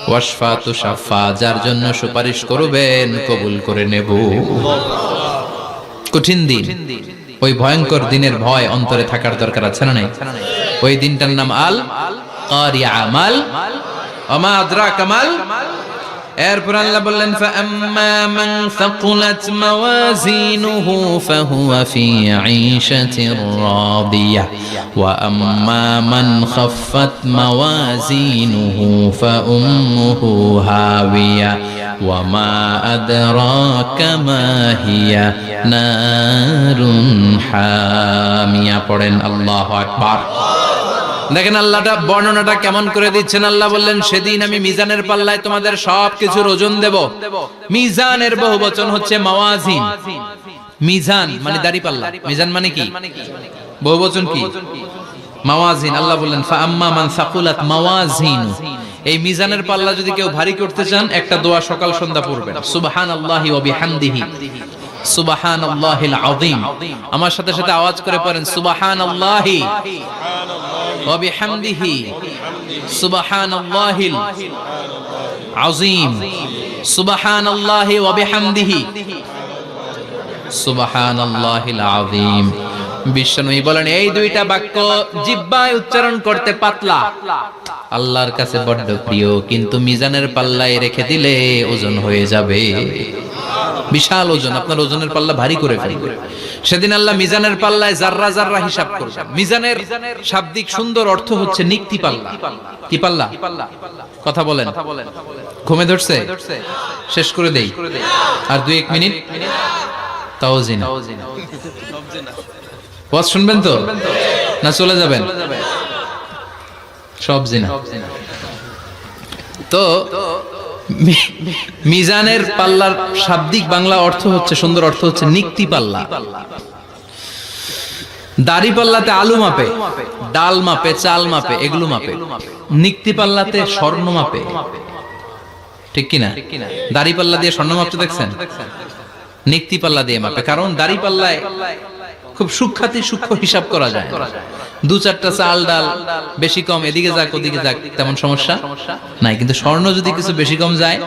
ওয়াশফা তুশাফা, যার জন্য সুপারিশ করবেন কবুল করে নেব। কঠিন দিন, ওই ভয়ঙ্কর দিনের ভয় অন্তরে থাকার দরকার আছে না নাই? ওই দিনটার নাম আল কারিয়া, মাল ওমা আদরাকা মাল। এরপর আল্লাহ বললেন ফাআম্মা মান সাকুলাত মাওয়াজিনুহু ফাহুয়া ফি ঈশাতির রাদিয়াহ ওয়া আম্মা মান খাফফাত মাওয়াজিনুহু ফাউম্মুহু হাওিয়া ওয়া মা আদরাকা মা হিয়া নারুন হামিয়া। পড়েন আল্লাহু আকবার। দেখেন আল্লাহটা বর্ণনাটা কেমন করে দিচ্ছেন। আল্লাহ বললেন সেদিন আমি মিজানের পাল্লায় তোমাদের সবকিছুর ওজন দেব। মিজানের বহুবচন হচ্ছে মাওয়াজিন। মিজান মানে দাড়ি পাল্লা, মিজান মানে কি? বহুবচন কি? মাওয়াজিন। আল্লাহ বললেন ফাআম্মা মান সাকুলাত মাওয়াজিনু, এই মিজানের পাল্লা যদি কেউ ভারী করতে চান একটা দোয়া সকাল সন্ধ্যা পড়বেন, সুবহানাল্লাহি ওয়া বিহামদিহি, সুবহানাল্লাহিল আযীম। আমার সাথে সাথে আওয়াজ করে পড়েন সুবহানাল্লাহি ওয়া বিহামদিহি, সুবহানাল্লাহিল আযীম, সুবহানাল্লাহি ওয়া বিহামদিহি, সুবহানাল্লাহিল আযীম। বিশ্বনবী বলেন এই দুইটা বাক্য জিহ্বায় উচ্চারণ করতে পাতলা, আল্লাহর কাছে বড্ড প্রিয়, কিন্তু মিজানের পাল্লায় রেখে দিলে ওজন হয়ে যাবে, বিশাল ওজন, আপনার ওজনের পাল্লা ভারী করে ফেলবে। সেদিন আল্লাহ মিজানের পাল্লায় জাররা জাররা হিসাব করবেন। মিজানের শাব্দিক সুন্দর অর্থ হচ্ছে নিক্তি পাল্লা। কি পাল্লা? কথা বলেন, ঘুমে ধরছে? শেষ করে দেই, আর 2-1 মিনিট। তাও জিনা ওয়াজ শুনবেন তো না চলে যাবেন? সব জিনা। তো মিজানের পাল্লার শাব্দিক বাংলা অর্থ হচ্ছে, সুন্দর অর্থ হচ্ছে নিক্তি পাল্লা। দাড়ি পাল্লাতে আলু মাপে, ডাল মাপে, চাল মাপে, এগুলো মাপে। নিক্তি পাল্লাতে স্বর্ণ মাপে, ঠিক কিনা? দাড়ি পাল্লা দিয়ে স্বর্ণ মাপতে দেখছেন? নিক্তি পাল্লা দিয়ে মাপে, কারণ দাড়ি পাল্লায় খুব সূক্ষ্মাতি সূক্ষ্ম হিসাব করা যায়। 2-4টা চাল ডাল বেশি কম এদিকে যাক ওদিকে যাক তেমন সমস্যা নাই, কিন্তু স্বর্ণ যদি কিছু বেশি কম যায়,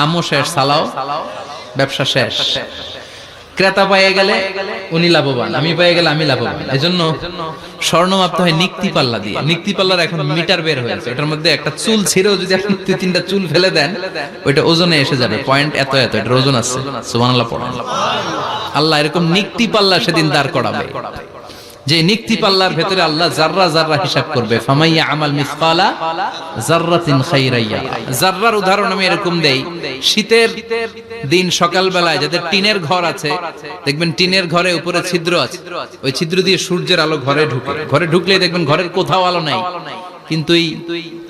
আমও শেষ, সালাও, ব্যবসা শেষ। ক্রেতা পেয়ে গেলে উনি লাভবান, আমি পেয়ে গেলে আমি লাভবান। এজন্য স্বর্ণ মাপতে হয় নিক্তি পাল্লা দিয়ে। নিক্তি পাল্লার এখন মিটার বের হয়েছে, ওটার মধ্যে একটা চুল ছিঁড়েও যদি আপনি 2-3টা চুল ফেলে দেন ওইটা ওজনে এসে যাবে, পয়েন্ট এত এত, এটার ওজন আছে। সুবহানাল্লাহ পড়েন। আল্লাহ এরকম নিক্তি পাল্লা সেদিন দাঁড় করাবে, যে নিক্তি পাল্লার ভেতরে আল্লাহ জাররা জাররা হিসাব করবে। ফামাইয়া আমাল মিসকালা জাররাতিন খাইরাইয়া। জাররার উদাহরণ আমি এরকম দেই, শীতের দিন সকাল বেলায় যাদের টিনের ঘর আছে, দেখবেন টিনের ঘরে উপরে ছিদ্র আছে, ওই ছিদ্র দিয়ে সূর্যের আলো ঘরে ঢুকে। ঘরে ঢুকলেই দেখবেন ঘরের কোথাও আলো নাই, কিন্তু এই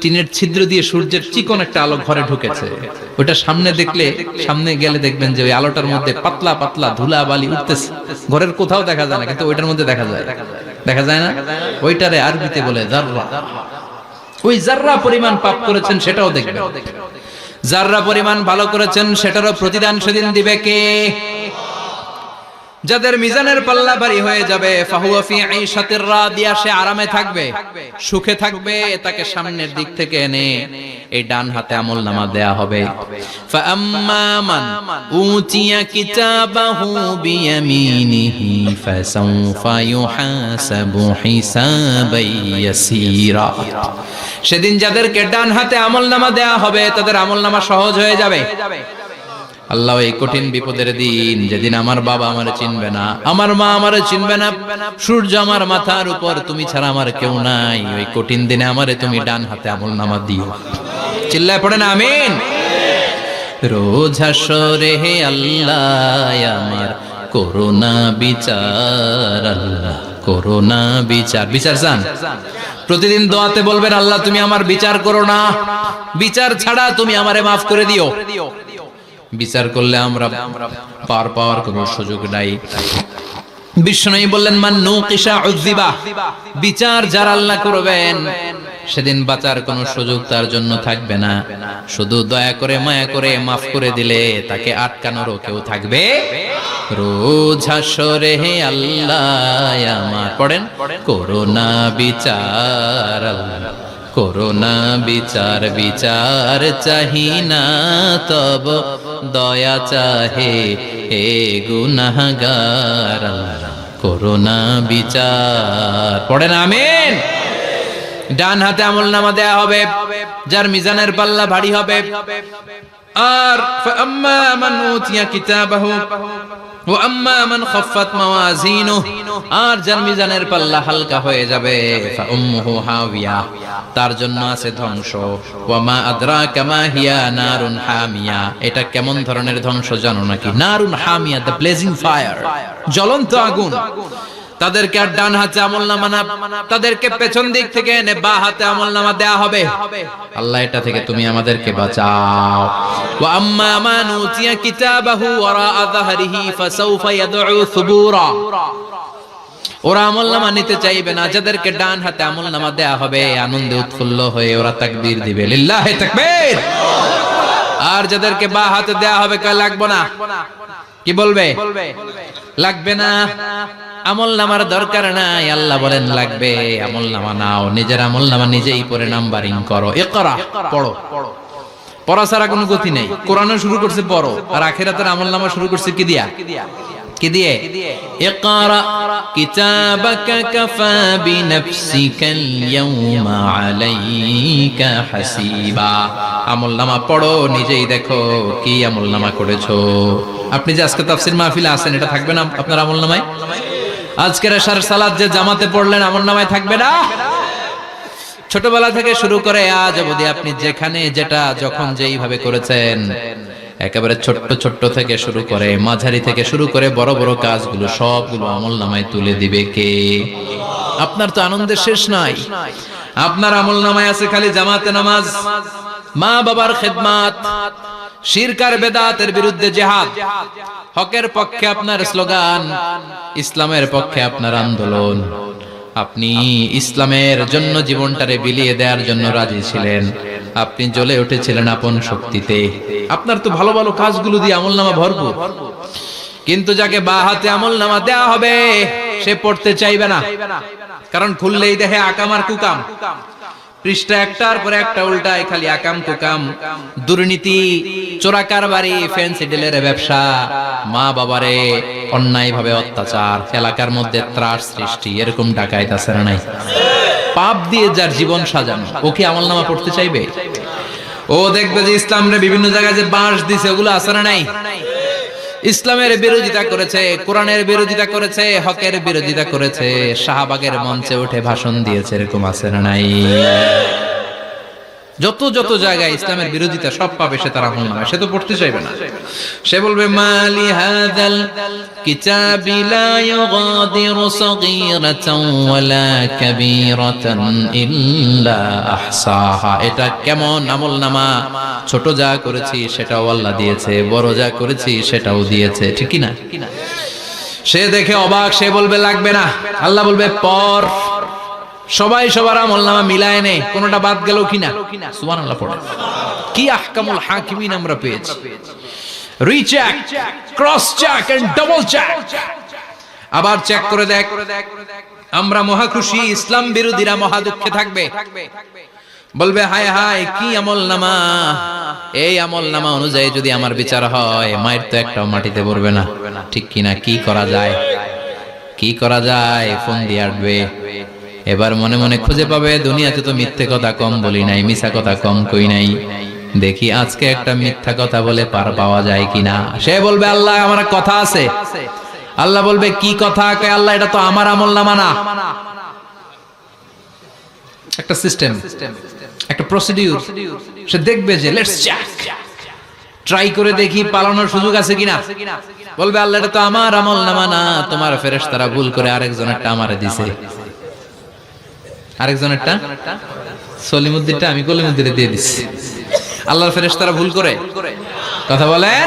টিনের ছিদ্র দিয়ে সূর্যের চিকন একটা আলো ঘরে ঢুকেছে। ওটা সামনে দেখলে, সামনে গেলে দেখবেন যে ওই আলোটার মধ্যে পাতলা পাতলা ধুলা বালি উঠতেছে, ঘরের কোথাও দেখা যায় না, কিন্তু ওইটার মধ্যে দেখা যায়। দেখা যায় না? ওইটারে আরবিতে বলে জাররা। ওই জাররা পরিমাণ পাপ করেছেন সেটাও দেখবেন, জাররা পরিমাণ ভালো করেছেন সেটারও প্রতিদান সেদিন দিবে কে? যাদের মিজানের পাল্লা ভারী হয়ে যাবে, ফাহুয়া ফি ঈশাতির রাদিয়া, সে আরামে থাকবে, সুখে থাকবে। তাকে সামনের দিক থেকে এনে এই ডান হাতে আমলনামা দেয়া হবে। ফাআম্মা মান উতিয়া কিতাবাহু বিয়ামিনিহি ফাসাউফা ইউহাসাবু হিসাবান ইয়াসীরা। সেদিন যাদেরকে ডান হাতে আমলনামা দেয়া হবে তাদের আমলনামা সহজ হয়ে যাবে। আল্লাহ এই কঠিন বিপদের দিন, যেদিন আমার বাবা আমারে চিনবে না, আমার মা আমারে চিনবে না, সূর্য আমার মাথার উপর, তুমি ছাড়া আমার কেউ নাই, ওই কঠিন দিনে আমারে তুমি ডান হাতে আমলনামা দিও। চিল্লায় পড়েন আমিন। রোজ হাসরে হে আল্লাহ আমার করোনা বিচার, আল্লাহ করোনা বিচার। বিচার চান? প্রতিদিন দোয়াতে বলবেন আল্লাহ তুমি আমার বিচার করো না, বিচার ছাড়া তুমি আমারে মাফ করে দিও। বিচার করলে আমরা পার পাওয়ার কোনো সুযোগ নাই। বিশ্বনবী বললেন মান নুকিশা উযিবা, বিচার যারা আল্লাহ করবেন সেদিন বাঁচার কোনো সুযোগ তার জন্য থাকবে না। শুধু দয়া করে মায়া করে মাফ করে দিলে তাকে আটকানোরও কেউ থাকবে। রোজ হাসরে হে আল্লাহ আমার, পড়েন, করোনা বিচার আল্লাহ, করোনা বিচার, বিচার চাহি না তব দয়া চাহে হে গুনাহগার আল্লাহ, করোনা বিচার। পড়েন আমিন। ডান হাতে আমলনামা দেয়া হবে যার মিজানের পাল্লা ভারী হবে। আর ফাআম্মা মান উতিয়া কিতাবাহু ওয়া আম্মা মান খাফফাত মাওয়াজিনুহু, আর যার মিজানের পাল্লা হালকা হয়ে যাবে ফাউম্মুহু হাওিয়া, তার জন্য আছে ধ্বংস। ওয়া মা আদরাকা মা হিয়া নারুন হামিয়া, এটা কেমন ধরনের ধ্বংস জানো নাকি? নারুন হামিয়া, দ্য ব্লেজিং ফায়ার, জ্বলন্ত আগুন। তাদেরকে আর ডান হাতে আমলনামা না, তাদেরকে পেছন দিক থেকে এনে বাঁ হাতে আমলনামা দেয়া হবে। আল্লাহ এটা থেকে তুমি আমাদেরকে বাঁচাও। ওয়া আম্মা মান উতিয়া কিতাবাহু ওয়ারা যাহরিহি ফাসাউফা ইয়াদউ সুবুরা, ওরা আমলনামা নিতে চাইবে না। যাদেরকে ডান হাতে আমলনামা দেয়া হবে আনন্দে উৎফুল্ল হয়ে ওরা তাকবীর দিবে, লিল্লাহি তাকবীর। আর যাদেরকে বাঁ হাতে দেয়া হবে কয় লাগবে না, কি বলবে? লাগবে না, আমলনামার দরকার নাই। আল্লাহ বলেন লাগবে, আমলনামা নাও, নিজের আমলনামা নিজেই পড়ে নাম্বারিং করো। ইকরা, পড়ো। পড়া ছাড়া কোনো গতি নেই। কোরআনও শুরু করছে পড়ো, আর আখিরাতের আমলনামা শুরু করছে কি দিয়া? কি দিয়ে? ইকরা কিতাবাকা কাফা বিনাফসিকাল ইয়াউমা আলাইকা হাসিবা। আমলনামা পড়ো, নিজেই দেখো কি আমলনামা করেছো। আপনি যে আজকে তাফসীর মাহফিলে আছেন, এটা থাকবে না আপনার আমলনামায়? আজকের এশার সালাত যে জামাতে পড়লেন, আমলনামায় থাকবে না? ছোটবেলা থেকে শুরু করে আজ অবধি আপনি যেখানে যেটা যখন যেইভাবে করেছেন, একেবারে ছোট্ট ছোট্ট থেকে শুরু করে মাঝারি থেকে শুরু করে বড় বড় কাজগুলো সবগুলো আমলনামায় তুলে দিবে কে? আপনার তো আনন্দের শেষ নাই। আপনার আমলনামায় আছে খালি জামাতে নামাজ, মা বাবার খেদমত, শিরক আর বেদাতের বিরুদ্ধে জিহাদ, হকের পক্ষে আপনার স্লোগান, ইসলামের পক্ষে আপনার আন্দোলন। আপনি ইসলামের জন্য জীবনটারে বিলিয়ে দেওয়ার জন্য রাজি ছিলেন। আপনি জ্বলে উঠেছিলেন আপন শক্তিতে। আপনার তো ভালো ভালো কাজগুলো দিয়ে আমলনামা ভরপুর। কিন্তু যাকে বাঁ হাতে আমলনামা দেয়া হবে সে পড়তে চাইবে না, কারণ খুললেই দেখে আকাম আর কুকাম। পৃষ্ঠা একটার পরে একটা উল্টায় খালি আকাম কুকাম, দুর্নীতি, চোরা কারবারি, ফ্যান্সি ডিলের ব্যবসা, মা বাবারে অন্যায় ভাবে অত্যাচার, এলাকার মধ্যে ত্রাস সৃষ্টি, এরকম ডাকাইত আছে না নাই? পাপ দিয়ে যার জীবন সাজানো, ও কি আমলনামা পড়তে চাইবে? ও দেখবে যে ইসলামের বিভিন্ন জায়গায় যে বাঁশ দিছে ওগুলো আছে না নাই? ইসলামের বিরোধিতা করেছে, কোরআনের বিরোধিতা করেছে, হকের বিরোধিতা করেছে, শাহবাগের মঞ্চে উঠে ভাষণ দিয়েছে, এরকম আছে না নাই? যত যত জায়গায় ইসলামের বিরোধিতা সব পাবে সে, তার আমলনামা। সে তো পড়তে চাইবে না। সে বলবে মালি হাযাল কিতাবি লা ইউগাদিরু সাগীরাতান ওয়ালা কাবীরাতান ইল্লা আহসাহা। এটা কেমন আমলনামা? ছোট যা করেছি সেটাও আল্লাহ দিয়েছে, বড় যা করেছি সেটাও দিয়েছে, ঠিক কি না? সে দেখে অবাক, সে বলবে লাগবে না। আল্লাহ বলবে পড়। সবাই সবার আমলনামা মিলায় নে, কোনটা বাদ গেল কিনা? সুবহানাল্লাহ পড়ে। কি আহকামুল হাকিমিন আমরা পেয়েছি। Recheck, cross check and double check. আবার চেক করে দেখ। আমরা মহা খুশি, ইসলাম বিরোধীরা মহা দুঃখে থাকবে। বলবে হায় হায় কি আমলনামা, এই আমলনামা অনুযায়ী যদি আমার বিচার হয়, মায়ের তো একটাও মাটিতে পড়বে না, ঠিক কিনা? কি করা যায়? কি করা যায়? ফোন দিয়ে আসবে। এবার মনে মনে খুঁজে পাবে দুনিয়াতে তো মিথ্যে কথা কম বলি নাই, মিছা কথা কম কই নাই, দেখি আজকে একটা মিথ্যা কথা বলে পার পাওয়া যায় কিনা। সে বলবে আল্লাহ আমার কথা আছে। আল্লাহ বলবে কি কথা? আল্লাহ এটা তো আমার আমলনামা না। একটা সিস্টেম, একটা প্রসিডিউর। সে দেখবে যে লেটস চেক, ট্রাই করে দেখি পালানোর সুযোগ আছে কিনা। বলবে আল্লাহ এটা তো আমার আমলনামা না, তোমার ফেরেশতারা ভুল করে আরেকজনেরটা আমারে দিছে। আরেকজনেরটা সলিমুদ্দিনটা আমি কলিমুদ্দিনে দিয়ে দিচ্ছি। আল্লাহর ফেরেশতারা ভুল করে কথা বলেন।